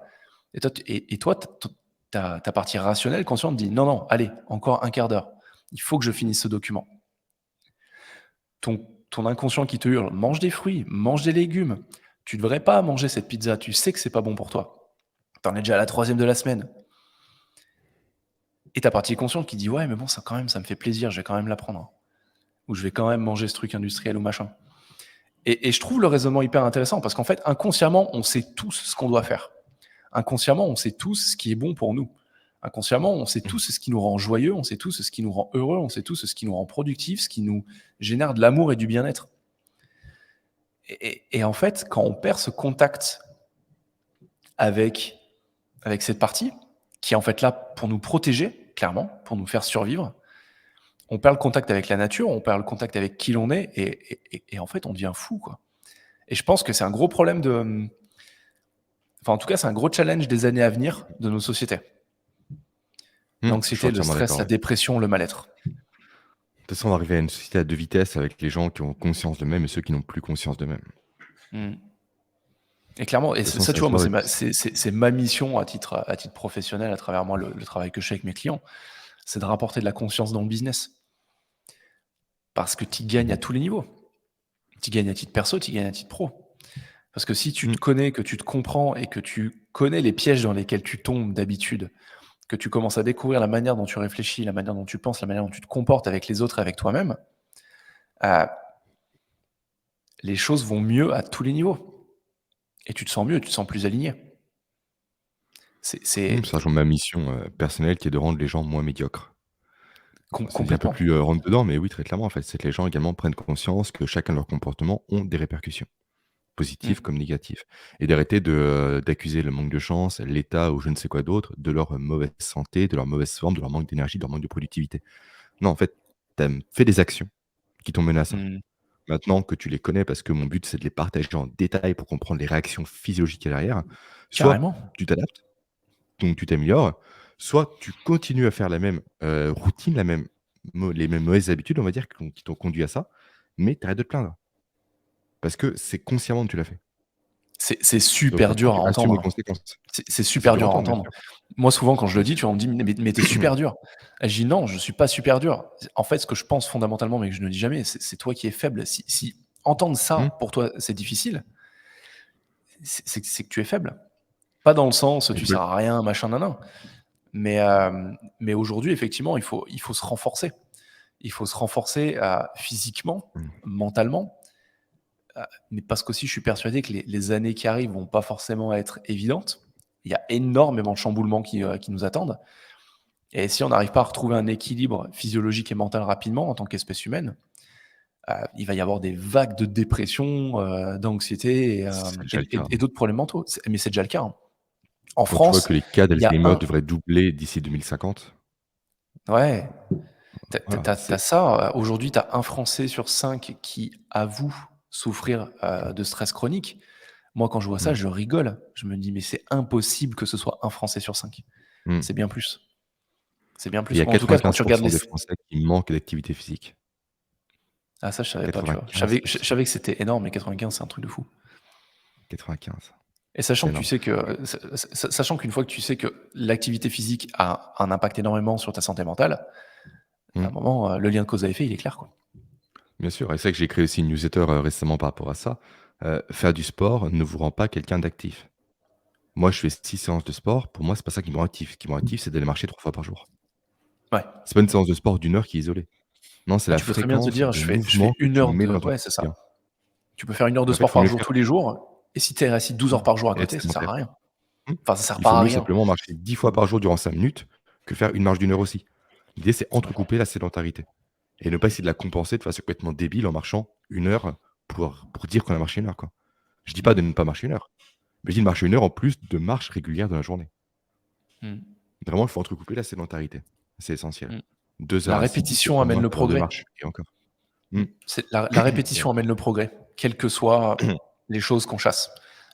Et toi, ta partie rationnelle, consciente, dit non, non, allez, encore un quart d'heure. Il faut que je finisse ce document. Ton inconscient qui te hurle, mange des fruits, mange des légumes. Tu ne devrais pas manger cette pizza, tu sais que c'est pas bon pour toi. T'en es déjà à la 3e de la semaine. Et ta partie consciente qui dit ouais, mais bon, ça quand même, ça me fait plaisir, je vais quand même l'apprendre, hein. Ou je vais quand même manger ce truc industriel ou machin. Et je trouve le raisonnement hyper intéressant parce qu'en fait, inconsciemment, on sait tous ce qu'on doit faire. Inconsciemment, on sait tous ce qui est bon pour nous. Inconsciemment, on sait tous ce qui nous rend joyeux, on sait tous ce qui nous rend heureux, on sait tous ce qui nous rend productifs, ce qui nous génère de l'amour et du bien-être. Et en fait, quand on perd ce contact avec cette partie, qui est en fait là pour nous protéger, clairement, pour nous faire survivre, on perd le contact avec la nature, on perd le contact avec qui l'on est, et en fait, on devient fou, quoi. Et je pense que c'est un gros problème de... Enfin, en tout cas, c'est un gros challenge des années à venir de nos sociétés. Je suis L'anxiété, le entièrement stress, d'accord, la ouais. dépression, le mal-être. De toute façon, on va arriver à une société à 2 vitesses avec les gens qui ont conscience d'eux-mêmes et ceux qui n'ont plus conscience d'eux-mêmes. Mm. Et clairement, et De toute façon, ça, ça tu vois, moi, va toujours être c'est ma mission à titre professionnel, à travers moi, le travail que je fais avec mes clients, c'est de rapporter de la conscience dans le business. Parce que tu gagnes à tous les niveaux. Tu gagnes à titre perso, tu gagnes à titre pro. Parce que si tu te connais, que tu te comprends et que tu connais les pièges dans lesquels tu tombes d'habitude, que tu commences à découvrir la manière dont tu réfléchis, la manière dont tu penses, la manière dont tu te comportes avec les autres et avec toi-même, les choses vont mieux à tous les niveaux. Et tu te sens mieux, tu te sens plus aligné. C'est Ça rejoint ma mission, personnelle qui est de rendre les gens moins médiocres. C'est dit un peu complètement. plus, rentre dedans, mais oui, très clairement, en fait, c'est que les gens également prennent conscience que chacun de leurs comportements ont des répercussions, positives Mm. comme négatives, et d'arrêter d'accuser le manque de chance, l'État ou je ne sais quoi d'autre de leur mauvaise santé, de leur mauvaise forme, de leur manque d'énergie, de leur manque de productivité. Non, en fait, tu as fait des actions qui t'ont mené à ça. Mm. Maintenant que tu les connais, parce que mon but, c'est de les partager en détail pour comprendre les réactions physiologiques qu'il y a derrière, soit Carrément. tu t'adaptes, donc tu t'améliores, soit tu continues à faire la même, routine, les mêmes mauvaises habitudes, on va dire, qui t'ont conduit à ça, mais tu arrêtes de te plaindre. Parce que c'est consciemment que tu l'as fait. C'est Donc super maintenant dur à tu assumes les entendre. conséquences. C'est C'est super dur à dur à entendre, bien entendre. sûr. Moi, souvent, quand je le Bien dis, sûr. tu vas me dire, mais t'es super dur. Et je dis non, je suis pas super dur. En fait, ce que je pense fondamentalement, mais que je ne dis jamais, c'est toi qui es faible. Si entendre Mmh, ça pour toi, c'est difficile, c'est que tu es faible. Pas dans le sens tu sers exact. à rien, machin, nanan. Mais aujourd'hui, effectivement, il faut se renforcer. Il faut se renforcer physiquement, Mmh. mentalement, mais parce qu'aussi je suis persuadé que les années qui arrivent vont pas forcément être évidentes. Il y a énormément de chamboulements qui nous attendent. Et si on n'arrive pas à retrouver un équilibre physiologique et mental rapidement en tant qu'espèce humaine, il va y avoir des vagues de dépression, d'anxiété C'est déjà le cas, hein. et d'autres problèmes mentaux. Mais c'est déjà le cas, hein. En Quand tu vois France, que les cas il y a d'Alzheimer un... devraient doubler d'ici 2050, Ouais, voilà, t'as ça. Aujourd'hui, tu as un Français sur 5 qui avoue souffrir de stress chronique. Moi, quand je vois ça, mmh, je rigole. Je me dis, mais c'est impossible que ce soit un Français sur 5. mmh, C'est bien plus. C'est bien et il y plus. a Ou en tout cas, quand tu regardes 95 des Français qui manquent d'activité physique. Ah, ça, je savais pas, tu vois. 95. Je savais que c'était énorme, mais 95, c'est un truc de fou. 95, Et c'est sachant que tu énorme. sais que, sachant qu'une fois que tu sais que l'activité physique a un impact énormément sur ta santé mentale, à Mmh, un moment, le lien de cause à effet, il est clair, quoi. bien sûr, et c'est vrai que j'ai créé aussi une newsletter, récemment par rapport à ça. Faire du sport ne vous rend pas quelqu'un d'actif. Moi, je fais 6 séances de sport, pour moi, c'est pas ça qui me rend actif. Ce qui me rend actif, c'est d'aller marcher 3 fois par jour. Ouais. C'est pas une séance de sport d'1 heure qui est isolée. Non, c'est Ah, la tu peux très bien te fréquence dire, de je mouvement fais que 1 tu heure mets de... dans ton Ouais, c'est quotidien. ça. Tu peux faire 1 heure de Et en fait, il sport faut par mieux jour faire tous les jours, et si tu es assis 12 heures par jour à et être côté, ça sert sédentaire. à rien. Mmh. Enfin, ça sert Il pas faut à mieux rien. simplement marcher 10 fois par jour durant 5 minutes que faire une marche d'1 heure aussi. L'idée, c'est Ouais. entrecouper la sédentarité et ne pas essayer de la compenser de façon complètement débile en marchant 1 heure pour dire qu'on a marché 1 heure, quoi. Je dis pas de Mm. ne pas marcher 1 heure, mais je dis de marcher 1 heure en plus de marche régulière dans la journée. Mm. Vraiment, il faut entrecouper la sédentarité. C'est essentiel. Mm. 2 La heures assis et répétition au amène moins le 3 heures de progrès. marche et encore. Mm. Mmh. La C'est répétition vrai. amène le progrès, quelles que soient les choses qu'on chasse.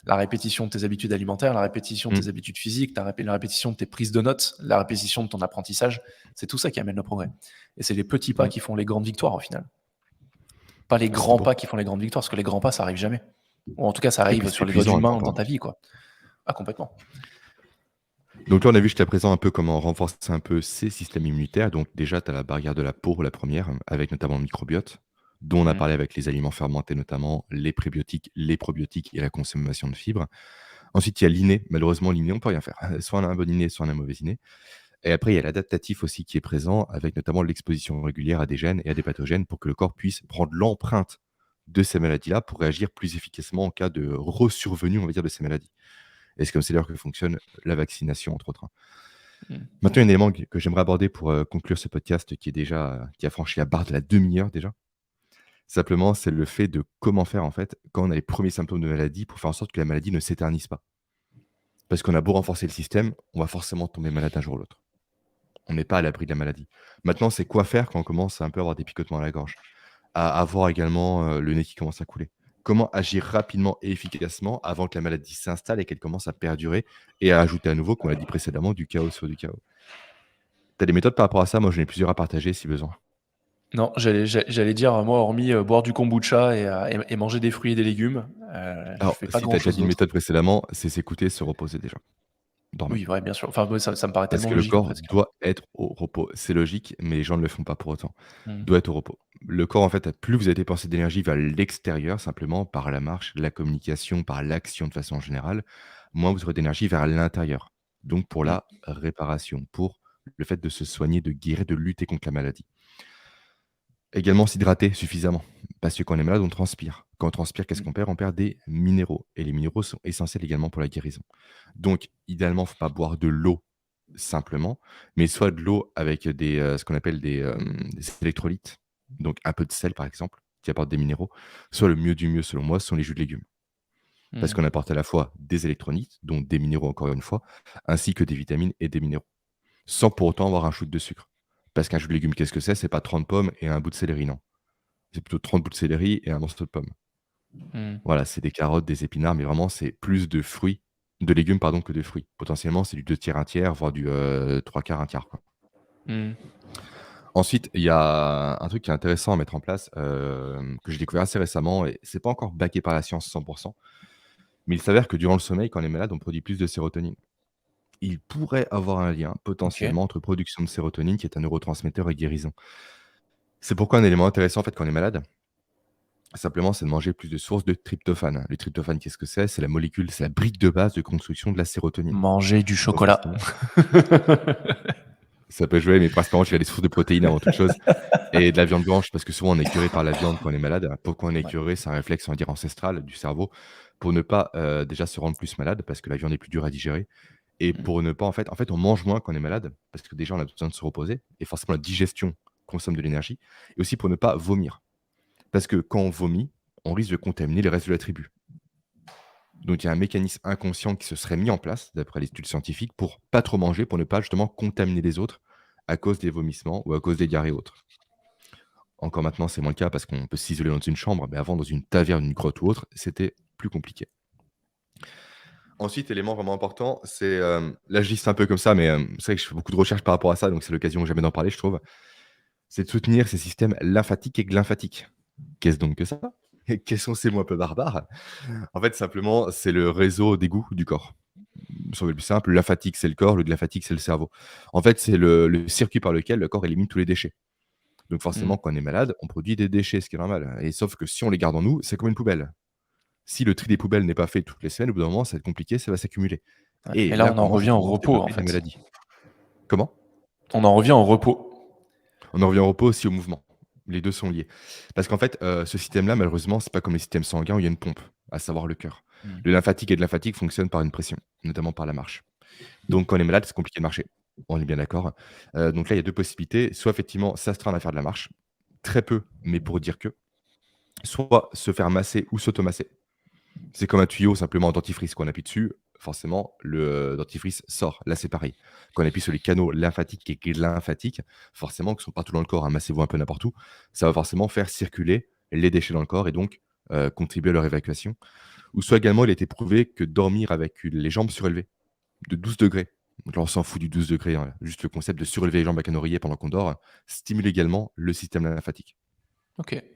La répétition de tes habitudes alimentaires, la répétition de Mmh. tes habitudes physiques, la répétition de tes prises de notes, la répétition de ton apprentissage, c'est tout ça qui amène le progrès. Et c'est les petits pas Mmh. qui font les grandes victoires au final. Pas les C'est grands bon pas qui font les grandes victoires, parce que les grands pas, ça arrive jamais. Ou en tout cas, ça et puis arrive c'est sur les doigts épuisant d'une à main grand dans pas. ta vie, quoi. Ah, complètement. Donc là, on a vu jusqu'à présent un peu comment renforcer un peu ces systèmes immunitaires. Donc déjà, tu as la barrière de la peau, la première, avec notamment le microbiote, dont on a Mm. parlé avec les aliments fermentés notamment, les prébiotiques, les probiotiques et la consommation de fibres. Ensuite, il y a l'inné. Malheureusement, l'inné, on peut rien faire. Soit on a un bon inné, soit on a un mauvais inné. Et après, il y a l'adaptatif aussi qui est présent, avec notamment l'exposition régulière à des gènes et à des pathogènes pour que le corps puisse prendre l'empreinte de ces maladies-là pour réagir plus efficacement en cas de resurvenue, on va dire, de ces maladies. Et c'est comme c'est d'ailleurs que fonctionne la vaccination, entre autres, hein. Mmh. Maintenant, un élément que j'aimerais aborder pour conclure ce podcast qui a franchi la barre de la demi-heure déjà. Simplement, c'est le fait de comment faire en fait quand on a les premiers symptômes de maladie pour faire en sorte que la maladie ne s'éternise pas. Parce qu'on a beau renforcer le système, on va forcément tomber malade un jour ou l'autre. On n'est pas à l'abri de la maladie. Maintenant, c'est quoi faire quand on commence à un peu avoir des picotements à la gorge? À avoir également, le nez qui commence à couler. Comment agir rapidement et efficacement avant que la maladie s'installe et qu'elle commence à perdurer et à ajouter à nouveau, comme on l'a dit précédemment, du chaos sur du chaos? Tu as des méthodes par rapport à ça? Moi, j'en ai plusieurs à partager si besoin. Non, j'allais dire, moi, hormis, boire du kombucha et manger des fruits et des légumes, je Alors, fais pas si tu as déjà grand-chose dit une d'autre. méthode précédemment, c'est s'écouter, se reposer déjà, dormir. Oui, ouais, bien sûr. Enfin, moi, ça me paraît Parce tellement que le logique, en corps fait, ce que doit être au repos. C'est logique, mais les gens ne le font pas pour autant. mmh. Doit être au repos. Le corps, en fait, plus vous allez dépenser d'énergie vers l'extérieur, simplement par la marche, la communication, par l'action de façon générale, moins vous aurez d'énergie vers l'intérieur. Donc pour Mmh. la réparation, pour le fait de se soigner, de guérir, de lutter contre la maladie. Également s'hydrater suffisamment, parce que quand on est malade, on transpire. Quand on transpire, qu'est-ce Mmh. qu'on perd? On perd des minéraux et les minéraux sont essentiels également pour la guérison. Donc idéalement, faut pas boire de l'eau simplement, mais soit de l'eau avec ce qu'on appelle des électrolytes, donc un peu de sel par exemple, qui apporte des minéraux, soit le mieux du mieux selon moi, ce sont les jus de légumes. Parce Mmh. qu'on apporte à la fois des électrolytes, donc des minéraux encore une fois, ainsi que des vitamines et des minéraux, sans pour autant avoir un shoot de sucre. Parce qu'un jus de légumes, qu'est-ce que c'est? C'est pas 30 pommes et un bout de céleri, non. C'est plutôt 30 bouts de céleri et un morceau de pomme. Mmh. Voilà, c'est des carottes, des épinards, mais vraiment c'est plus de légumes pardon, que de fruits. Potentiellement, c'est du 2 tiers, un tiers, voire du, 3/4, un quart, quoi. Mmh. Ensuite, il y a un truc qui est intéressant à mettre en place, que j'ai découvert assez récemment et c'est pas encore baqué par la science 100, mais il s'avère que durant le sommeil, quand on est malade, on produit plus de sérotonine. Il pourrait avoir un lien OK. potentiellement entre production de sérotonine, qui est un neurotransmetteur, et guérison. C'est pourquoi un élément intéressant en fait quand on est malade, simplement, c'est de manger plus de sources de tryptophane. Le tryptophane, qu'est-ce que c'est? C'est la molécule, c'est la brique de base de construction de la sérotonine. Manger du Donc chocolat. forcément, ça peut jouer, mais principalement, je vais les sources de protéines avant toute chose et de la viande blanche parce que souvent on est écœuré par la viande quand on est malade. Pourquoi on est Ouais. écœuré? C'est un réflexe, on va dire, ancestral du cerveau pour ne pas, déjà se rendre plus malade parce que la viande est plus dure à digérer et Mmh. pour ne pas en fait, on mange moins quand on est malade parce que déjà on a besoin de se reposer et forcément la digestion consomme de l'énergie et aussi pour ne pas vomir. Parce que quand on vomit, on risque de contaminer le reste de la tribu. Donc il y a un mécanisme inconscient qui se serait mis en place, d'après les études scientifiques, pour pas trop manger, pour ne pas justement contaminer les autres à cause des vomissements ou à cause des diarrhées autres. Encore maintenant, c'est moins le cas parce qu'on peut s'isoler dans une chambre, mais avant, dans une taverne, une grotte ou autre, c'était plus compliqué. Ensuite, élément vraiment important, c'est, là je dis c'est un peu comme ça, mais c'est vrai que je fais beaucoup de recherches par rapport à ça, donc c'est l'occasion jamais d'en parler, je trouve. C'est de soutenir ces systèmes lymphatiques et glymphatiques. Qu'est-ce donc que ça? Et quels sont ces mots un peu barbares? En fait, simplement, c'est le réseau d'égouts du corps. Sur le plus simple, le lymphatique, c'est le corps, le glymphatique, c'est le cerveau. En fait, c'est le circuit par lequel le corps élimine tous les déchets. Donc Mmh. forcément, quand on est malade, on produit des déchets, ce qui est normal. Et sauf que si on les garde en nous, c'est comme une poubelle. Si le tri des poubelles n'est pas fait toutes les semaines, au bout d'un moment, ça va être compliqué, ça va s'accumuler. Ouais, Et mais là, là on en commence revient au justement à se repos, en développer des fait. maladies. Comment? On en revient au repos. On en revient au repos aussi au mouvement. Les 2 sont liés. Parce qu'en fait, ce système-là, malheureusement, c'est pas comme les systèmes sanguins où il y a une pompe, à savoir le cœur. Mmh. Le lymphatique et le lymphatique fonctionnent par une pression, notamment par la marche. Donc quand on est malade, c'est compliqué de marcher. On est bien d'accord. Donc là, il y a 2 possibilités. Soit effectivement s'astreindre à faire de la marche, très peu, mais pour dire que. Soit se faire masser ou s'automasser. C'est comme un tuyau simplement en dentifrice. Quand on appuie dessus, forcément, le dentifrice sort. Là, c'est pareil. Quand on appuie sur les canaux lymphatiques et lymphatiques, forcément, qui sont partout dans le corps, hein, massez-vous un peu n'importe où, ça va forcément faire circuler les déchets dans le corps et donc contribuer à leur évacuation. Ou soit également, il a été prouvé que dormir avec les jambes surélevées de 12 degrés. Donc là, on s'en fout du 12 degrés, hein. Juste le concept de surélever les jambes avec un oreiller pendant qu'on dort stimule également le système lymphatique. OK. Donc là,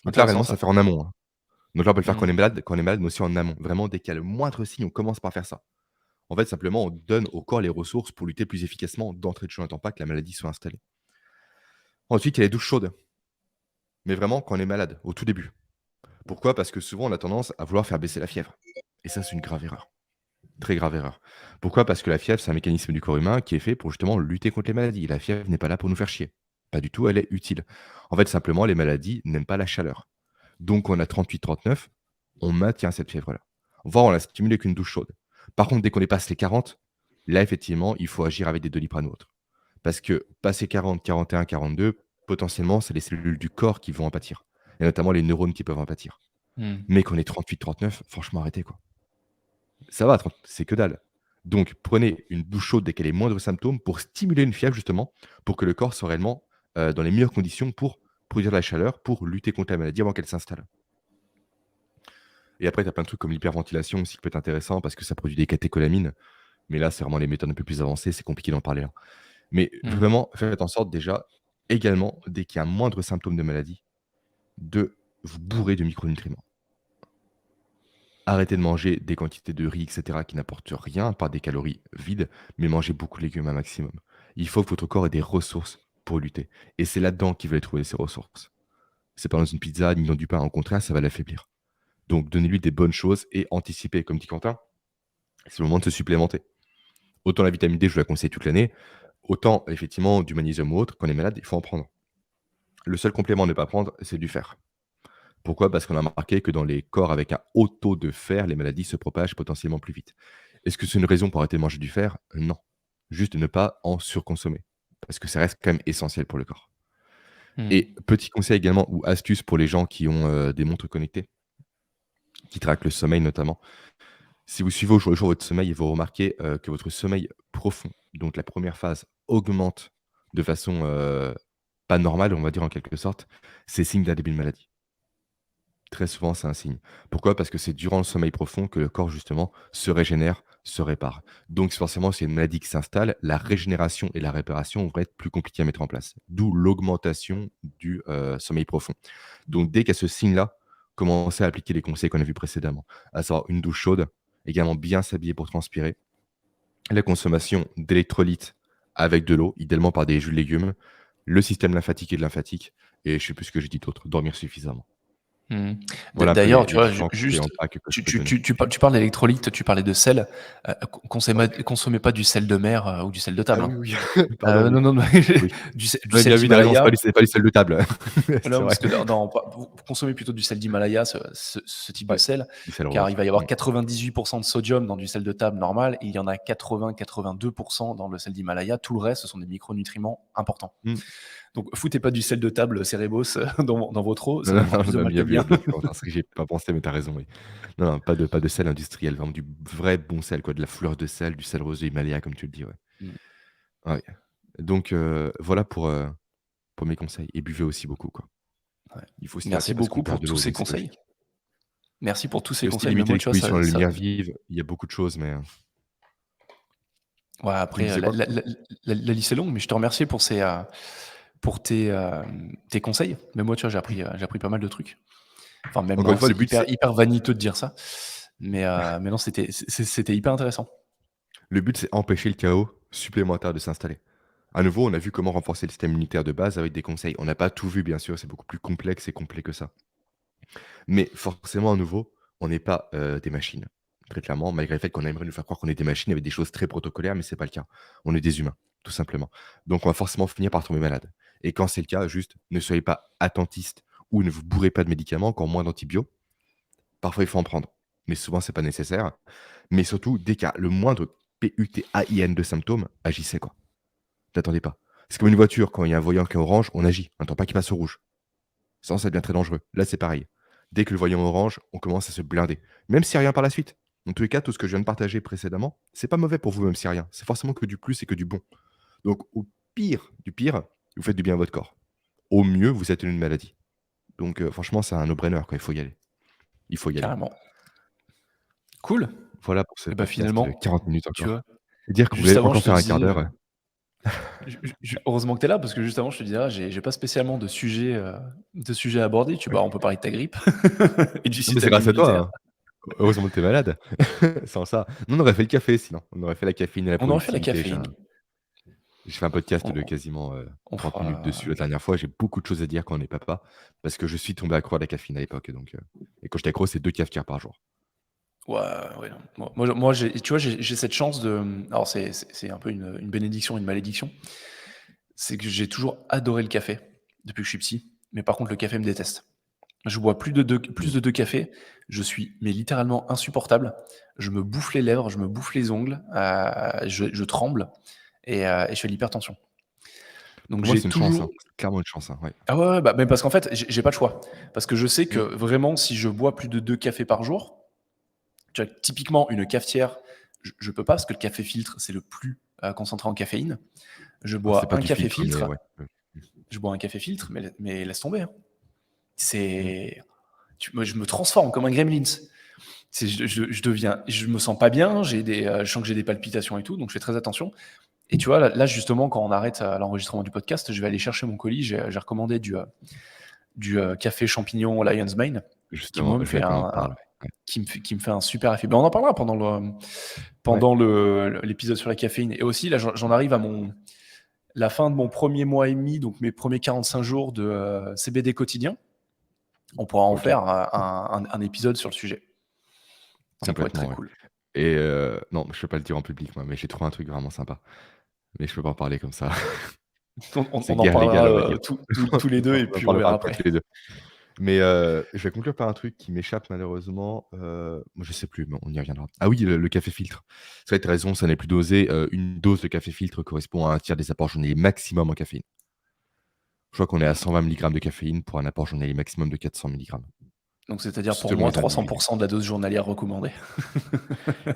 Intéressant réellement, ça ça. fait en amont, hein. Donc là, on peut le faire Mmh. quand on est malade, mais aussi en amont. Vraiment, dès qu'il y a le moindre signe, on commence par faire ça. En fait, simplement, on donne au corps les ressources pour lutter plus efficacement d'entrée de jeu. On n'attend pas que la maladie soit installée. Ensuite, il y a les douches chaudes, mais vraiment quand on est malade, au tout début. Pourquoi? Parce que souvent, on a tendance à vouloir faire baisser la fièvre. Et ça, c'est une grave erreur. Très grave erreur. Pourquoi? Parce que la fièvre, c'est un mécanisme du corps humain qui est fait pour justement lutter contre les maladies. La fièvre n'est pas là pour nous faire chier. Pas du tout, elle est utile. En fait, simplement, les maladies n'aiment pas la chaleur. Donc, on a 38-39, on maintient cette fièvre-là. Voire on la stimule avec une douche chaude. Par contre, dès qu'on dépasse les 40, là, effectivement, il faut agir avec des Doliprane ou autres. Parce que passé 40, 41, 42, potentiellement, c'est les cellules du corps qui vont en pâtir. Et notamment les neurones qui peuvent en pâtir. Mmh. Mais qu'on est 38-39, franchement, arrêtez quoi. Ça va, 30, c'est que dalle. Donc prenez une douche chaude dès qu'elle a les moindres symptômes pour stimuler une fièvre justement, pour que le corps soit réellement, dans les meilleures conditions pour produire de la chaleur, pour lutter contre la maladie avant qu'elle s'installe. Et après, tu as plein de trucs comme l'hyperventilation aussi qui peut être intéressant parce que ça produit des catécholamines. Mais là, c'est vraiment les méthodes un peu plus avancées, c'est compliqué d'en parler là. Mais Mmh. vraiment, faites en sorte déjà, également, dès qu'il y a un moindre symptôme de maladie, de vous bourrer de micronutriments. Arrêtez de manger des quantités de riz et cetera qui n'apportent rien, par des calories vides, mais mangez beaucoup de légumes un maximum. Il faut que votre corps ait des ressources pour lutter et c'est là-dedans qu'il va les trouver ces ressources. C'est pas dans une pizza ni dans du pain, au contraire, ça va l'affaiblir. Donc donnez-lui des bonnes choses et anticipez, comme dit Quentin, c'est le moment de se supplémenter. Autant la vitamine D, je vous la conseille toute l'année, autant effectivement du magnésium ou autre, quand on est malade, il faut en prendre. Le seul complément à ne pas prendre, c'est du fer. Pourquoi? Parce qu'on a remarqué que dans les corps avec un haut taux de fer, les maladies se propagent potentiellement plus vite. Est-ce que c'est une raison pour arrêter de manger du fer? Non. Juste de ne pas en surconsommer. Parce que ça reste quand même essentiel pour le corps. Mmh. Et petit conseil également ou astuce pour les gens qui ont des montres connectées, qui traquent le sommeil notamment. Si vous suivez au jour le jour votre sommeil, vous remarquez que votre sommeil profond, donc la première phase, augmente de façon pas normale, on va dire en quelque sorte, c'est signe d'un début de maladie. Très souvent, c'est un signe. Pourquoi? Parce que c'est durant le sommeil profond que le corps, justement, se régénère, se répare. Donc, forcément, s'il y a une maladie qui s'installe, la régénération et la réparation vont être plus compliquées à mettre en place. D'où l'augmentation du sommeil profond. Donc, dès qu'il y a ce signe-là, commencez à appliquer les conseils qu'on a vus précédemment. À savoir une douche chaude, également bien s'habiller pour transpirer, la consommation d'électrolytes avec de l'eau, idéalement par des jus de légumes, le système lymphatique et de lymphatique, et je sais plus ce que j'ai dit d'autre, dormir suffisamment. Mmh. Voilà un peu D'ailleurs, tu les vois, ju différents conseils en juste, vrac que je tu peux tu donner. tu tu pa tu parles d'électrolytes, tu parlais de sel, Ouais. consommez pas du sel de mer, ou du sel de Ah table, oui, hein. oui, pardon, Non, oui. non, Oui. du Ouais, sel bien vu, non, d'Himalaya. c'est pas du sel de table. Non, C'est vrai. parce que dans vous consommez plutôt du sel d'Himalaya, ce type de Ouais, sel, du sel car il rose. va y avoir Mmh. 98% de sodium dans du sel de table normal, et il y en a 80-82% dans le sel d'Himalaya. Tout le reste, ce sont des micronutriments importants. Mmh. Donc foutez pas du sel de table Cérébos dans votre eau, ça Non, va non, faire plus de non, mal que bien bien. vu, Quentin, c'est vrai que j'y ai pas pensé, mais tu as raison, oui. Non, non, pas de sel industriel, vraiment du vrai bon sel, quoi, de la fleur de sel, du sel rose de Himalaya, comme tu le dis, ouais. Mmh. Ouais. Donc voilà pour mes conseils et buvez aussi beaucoup, quoi. Ouais. Il faut Merci s'hydrater parce qu'on beaucoup perd pour de tous l'eau, ces donc c'est conseils. logique. Merci pour tous ces Et aussi conseils, mais limiter moi, tu vois, l'exposition à la lumière vive, il y a beaucoup de choses, mais ouais, tu me après, disais quoi? la liste est longue, mais je te remercie pour tes conseils. Mais moi, tu vois, j'ai appris pas mal de trucs. Enfin, même Encore une non, fois, le c'est but, c'est hyper vaniteux de dire ça, mais non, c'était hyper intéressant. le but, c'est empêcher le chaos supplémentaire de s'installer. À nouveau, on a vu comment renforcer le système immunitaire de base avec des conseils. On n'a pas tout vu, bien sûr, c'est beaucoup plus complexe et complet que ça. Mais forcément, à nouveau, on n'est pas des machines. Très clairement, malgré le fait qu'on aimerait nous faire croire qu'on est des machines avec des choses très protocolaires, mais c'est pas le cas. On est des humains, tout simplement. Donc, on va forcément finir par tomber malade. Et quand c'est le cas, juste ne soyez pas attentiste ou ne vous bourrez pas de médicaments, encore moins d'antibiotiques. Parfois, il faut en prendre, mais souvent, c'est pas nécessaire. Mais surtout, dès qu'il y a le moindre PUTAIN de symptômes, agissez quoi. N'attendez pas. C'est comme une voiture, quand il y a un voyant qui est orange, on agit. On n'attend pas qu'il passe au rouge. Sinon, ça devient très dangereux. Là, c'est pareil. Dès que le voyant est orange, on commence à se blinder. Même s'il y a rien par la suite. Dans tous les cas, tout ce que je viens de partager précédemment, c'est pas mauvais pour vous, même s'il y a rien. C'est forcément que du plus et que du bon. Donc, au pire du pire, vous faites du bien à votre corps. Au mieux, vous êtes une maladie. Donc, franchement, c'est un no-brainer, quoi. Il faut y aller. Il faut y aller. Carrément. Cool. Voilà pour ce Et bah, podcast de finalement, 40 minutes tu encore. vois, Et dire qu'on juste voulait avant, encore je te faire un quart disais, d'heure. heureusement que tu es là, parce que juste avant, je te disais: «Ah, j'ai pas spécialement de sujet à aborder». Tu Oui. Bah, on peut parler de ta grippe et du Non, mais c'est système grâce à toi, immunitaire. hein. Heureusement que tu malade. Sans ça, nous, on aurait fait le café sinon. On aurait fait la caféine et la On aurait fait la productivité. caféine. J'ai fait un podcast On de quasiment, on 30 minutes fera dessus la dernière fois. J'ai beaucoup de choses à dire quand on est papa, parce que je suis tombé accro à la caféine à l'époque, donc et quand j'étais accro, c'est 2 cafetières par jour. Ouais, ouais, non. Moi, tu vois, j'ai cette chance de. Alors, c'est un peu une bénédiction, une malédiction. C'est que j'ai toujours adoré le café depuis que je suis petit. Mais par contre, le café me déteste. Je bois plus Mmh. de 2 cafés. Je suis mais littéralement insupportable. Je me bouffe les lèvres, je me bouffe les ongles, je tremble et je fais de l'hypertension. Donc Pour moi, j'ai c'est une chance, hein. toujours. C'est clairement une chance, hein, ouais. Ah ouais, ouais, bah, mais parce qu'en fait, j'ai pas le choix. Parce que je sais que Mmh. vraiment, si je bois plus de 2 cafés par jour, tu vois, typiquement une cafetière, je peux pas parce que le café filtre, c'est le plus, concentré en caféine. Je Alors c'est bois pas un du café filtre, mais filtre, ouais. je bois un café filtre, mais laisse tomber, hein. Mmh. C'est moi, je me transforme comme un gremlins. Je deviens, je me sens pas bien, je sens que j'ai des palpitations et tout, donc je fais très attention. Et tu vois, là, justement, quand on arrête l'enregistrement du podcast, je vais aller chercher mon colis. J'ai recommandé du café champignon Lion's Mane, qui moi Justement, me je fait voulais qu'on en parle. Ouais. qui me fait un super effet. Ben, on en parlera Ouais. pendant l'épisode sur la caféine. Et aussi, là, j'en arrive à la fin de mon premier mois et demi, donc mes premiers 45 jours de CBD quotidien. On pourra en OK. faire un épisode sur le sujet. Ça pourrait être Complètement, très ouais. cool. Et non, je peux pas le dire en public moi, mais j'ai trouvé un truc vraiment sympa. Mais je peux pas en parler comme ça. C'est On en guerre légale, parlera on va dire. tous les deux et On en puis on verra parlera pas après. tous les 2. Mais je vais conclure par un truc qui m'échappe malheureusement, moi je sais plus, mais on y reviendra. Ah oui, le café filtre. Ça, tu as raison, ça n'est plus dosé, une dose de café filtre correspond à un tiers des apports journaliers maximum en caféine. Je crois qu'on est à 120 milligrammes de caféine pour un apport journalier maximum de 400 milligrammes, Donc c'est-à-dire pour selon moi les individus. 300% de la dose journalière recommandée.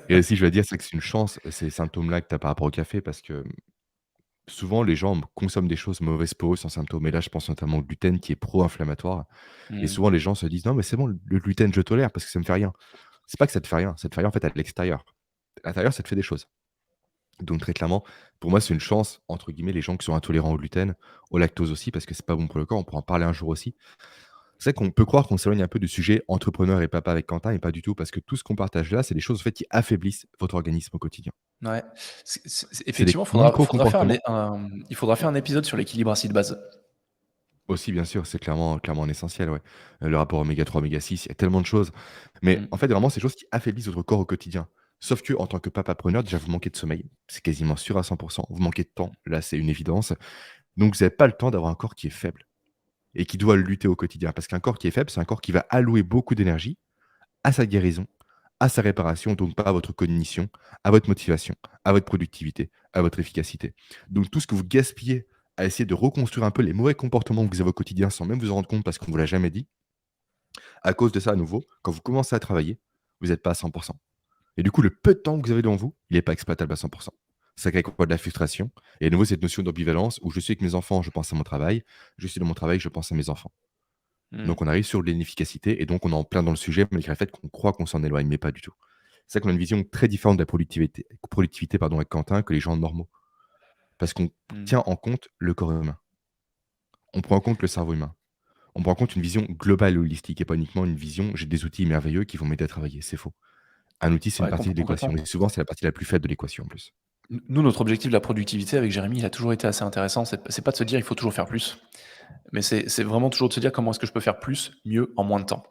Et aussi, je vais dire, c'est que c'est une chance, ces symptômes-là que tu as par rapport au café parce que souvent les gens consomment des choses mauvaises pour eux sans symptômes et là, je pense notamment au gluten qui est pro-inflammatoire et Mmh. souvent les gens se disent: «Non mais c'est bon, le gluten je tolère parce que ça me fait rien». C'est pas que ça te fait rien en fait à l'extérieur. À l'intérieur, ça te fait des choses. Donc très clairement, pour moi, c'est une «chance» entre guillemets, les gens qui sont intolérants au gluten, au lactose aussi parce que c'est pas bon pour le corps, on pourra en parler un jour aussi. C'est vrai qu'on peut croire qu'on s'éloigne un peu du sujet entrepreneur et papa avec Quentin et pas du tout parce que tout ce qu'on partage là, c'est des choses en fait qui affaiblissent votre organisme au quotidien. Ouais. C'est des Effectivement, faudra faire micro-comportements. il faudra faire un épisode sur l'équilibre acide-base. Aussi, bien sûr, c'est clairement un essentiel, ouais. Le rapport oméga 3, oméga 6, il y a tellement de choses. Mais en Mmh. fait, vraiment, c'est des choses qui affaiblissent votre corps au quotidien. Sauf que en tant que papapreneur, déjà, vous manquez de sommeil. C'est quasiment sûr à 100. Vous manquez de temps. Là, c'est une évidence. Donc, vous avez pas le temps d'avoir un corps qui est faible et qui doit lutter au quotidien. Parce qu'un corps qui est faible, c'est un corps qui va allouer beaucoup d'énergie à sa guérison, à sa réparation, donc pas à votre cognition, à votre motivation, à votre productivité, à votre efficacité. Donc tout ce que vous gaspillez à essayer de reconstruire un peu les mauvais comportements que vous avez au quotidien sans même vous en rendre compte parce qu'on ne vous l'a jamais dit, à cause de ça à nouveau, quand vous commencez à travailler, vous n'êtes pas à 100. Et du coup, le peu de temps que vous avez devant vous, il n'est pas exploitable à 100. Ça crée quoi? De la frustration et à nouveau cette notion d'ambivalence où je suis avec mes enfants, je pense à mon travail, je suis dans mon travail, je pense à mes enfants. Mmh. Donc on arrive sur de l'inefficacité et donc on est en plein dans le sujet malgré le fait qu'on croit qu'on s'en éloigne, mais pas du tout. C'est vrai qu'on a une vision très différente de la productivité pardon, avec Quentin que les gens normaux. Parce qu'on Mmh. tient en compte le corps humain. On prend en compte le cerveau humain. On prend en compte une vision globale et holistique et pas uniquement une vision j'ai des outils merveilleux qui vont m'aider à travailler. C'est faux. Un outil, c'est une Ouais, partie de l'équation. complètement. Et souvent, c'est la partie la plus faible de l'équation en plus. Nous, notre objectif de la productivité avec Jérémy, il a toujours été assez intéressant. C'est pas de se dire: «Il faut toujours faire plus», mais c'est vraiment toujours de se dire: «Comment est-ce que je peux faire plus, mieux, en moins de temps?»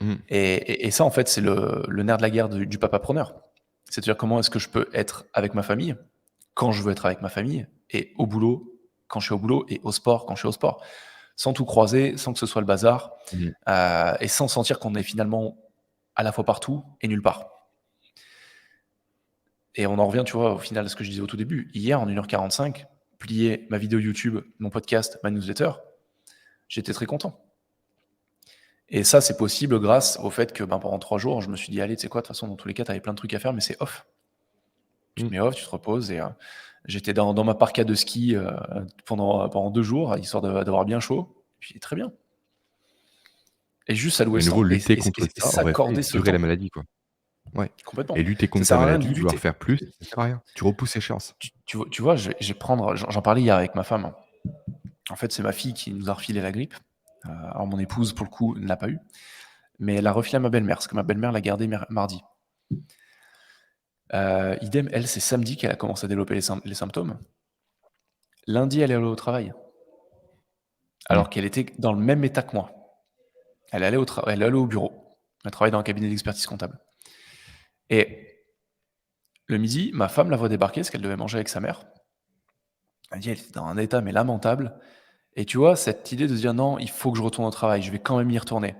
Mmh. Et ça, en fait, c'est le nerf de la guerre du papapreneur. C'est-à-dire comment est-ce que je peux être avec ma famille, quand je veux être avec ma famille, et au boulot, quand je suis au boulot, et au sport, quand je suis au sport. Sans tout croiser, sans que ce soit le bazar, Mmh. et sans sentir qu'on est finalement à la fois partout et nulle part. Et on en revient, tu vois, au final, à ce que je disais au tout début. Hier, en 1h45, plier ma vidéo YouTube, mon podcast, ma newsletter, j'étais très content. Et ça, c'est possible grâce au fait que pendant 3 jours, je me suis dit: «Allez, tu sais quoi? De toute façon, dans tous les cas, tu avais plein de trucs à faire, mais c'est off». Tu te Mmh. mets off, tu te reposes et j'étais dans ma parka de ski, pendant 2 jours, histoire d'avoir bien chaud, puis très bien. Et juste allouer Et de ce nouveau, temps lutter contre et ça aurait fait s'accorder ce durer la temps. maladie, quoi. Ouais. Et Complètement. lutter Ça contre sert ta à rien de maladie, vouloir lutter. faire plus, ça sert à rien. Tu repousses l'échéance. Tu vois, je vais prendre j'en parlais hier avec ma femme. En fait, c'est ma fille qui nous a refilé la grippe. Alors mon épouse, pour le coup, ne l'a pas eu, mais elle l'a refilé à ma belle-mère, parce que ma belle-mère l'a gardée mardi. Idem, elle, c'est samedi qu'elle a commencé à développer les symptômes. Lundi, elle est allée au travail, Mmh. alors qu'elle était dans le même état que moi. Elle est allée au bureau. Elle travaille dans un cabinet d'expertise comptable. Et le midi, ma femme la voit débarquer parce qu'elle devait manger avec sa mère. Elle dit: «Elle était dans un état mais lamentable» et tu vois, cette idée de se dire: «Non, il faut que je retourne au travail, je vais quand même y retourner»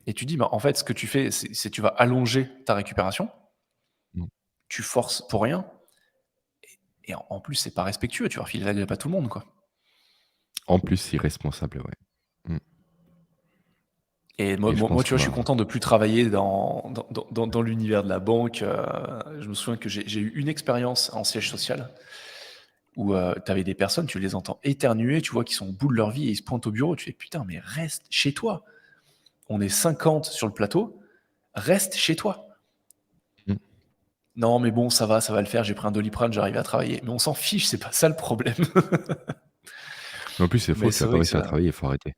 et tu dis: «Bah, en fait, ce que tu fais, c'est tu vas allonger ta récupération, Mmh. tu forces pour rien et en plus, c'est pas respectueux, tu vas refiler la grippe à tout le monde, quoi». En plus, irresponsable, ouais. Mmh. Et Et je moi, pense tu vois, qu'on je suis a content de plus travailler dans l'univers de la banque. Je me souviens que j'ai eu une expérience en siège social où tu avais des personnes, tu les entends éternuer, tu vois qu'ils sont au bout de leur vie et ils se pointent au bureau. Tu fais putain, mais reste chez toi. On est 50 sur le plateau, reste chez toi. mmh. Non, mais bon, ça va le faire. J'ai pris un Doliprane, j'arrive à travailler. Mais on s'en fiche, c'est pas ça le problème. Mais en plus, c'est faux, Mais tu vas c'est pas vrai que réussir à ça. travailler, il faut arrêter.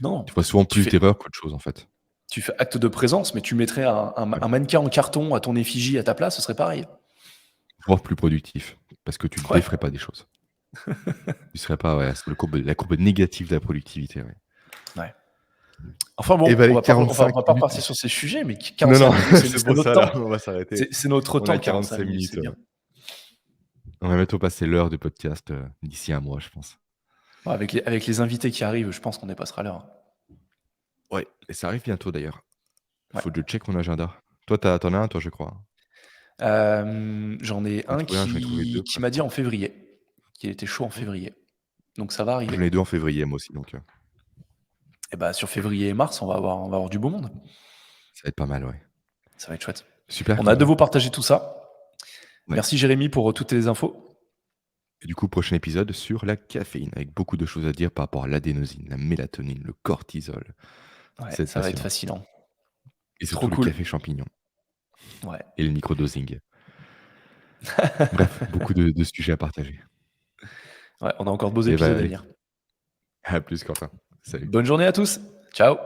Non, Tu feras souvent tu plus fais, d'erreurs qu'autre chose, en fait. tu fais acte de présence, mais tu mettrais Ouais. un mannequin en carton à ton effigie à ta place, ce serait pareil. Voire plus productif, parce que tu Ouais. déferais pas des choses. Tu serais pas, ouais, c'est la courbe négative de la productivité, ouais. Ouais. Enfin Et bon, bah, les 45 on va pas minutes repartir sur ces sujets, mais non, 45 non, minutes, c'est c'est pour notre ça, là, temps. on va s'arrêter. C'est notre On a temps, 45 45 minutes, minutes, c'est bien. on va bientôt passer l'heure du podcast, d'ici un mois, je pense. Ouais, avec les invités qui arrivent, je pense qu'on dépassera l'heure. Ouais, et ça arrive bientôt d'ailleurs. Ouais. Faut que je check mon agenda. Toi, tu en as un, toi, je crois? J'en ai J'en ai un trouvé un, j'en ai trouvé 2 qui m'a dit presque. en février, qu'il était chaud en Mmh. février. Donc ça va J'en arriver. ai 2 en février, moi aussi, donc Et bah, sur février et mars, on va avoir du beau monde. ça va être pas mal, ouais. Ça va être chouette. Super, On a hâte de Quentin. vous partager tout ça. Ouais. Merci Jérémy pour toutes les infos. Et du coup, prochain épisode sur la caféine, avec beaucoup de choses à dire par rapport à l'adénosine, la mélatonine, le cortisol. Ouais, Ça va être ça va être passionnant. fascinant. Et Trop surtout le cool. café champignon Ouais. et le microdosing. Bref, beaucoup de sujets à partager. Ouais, on a encore de beaux Et bah, épisodes à allez, venir. à plus, Quentin. Salut. Bonne journée à tous. Ciao.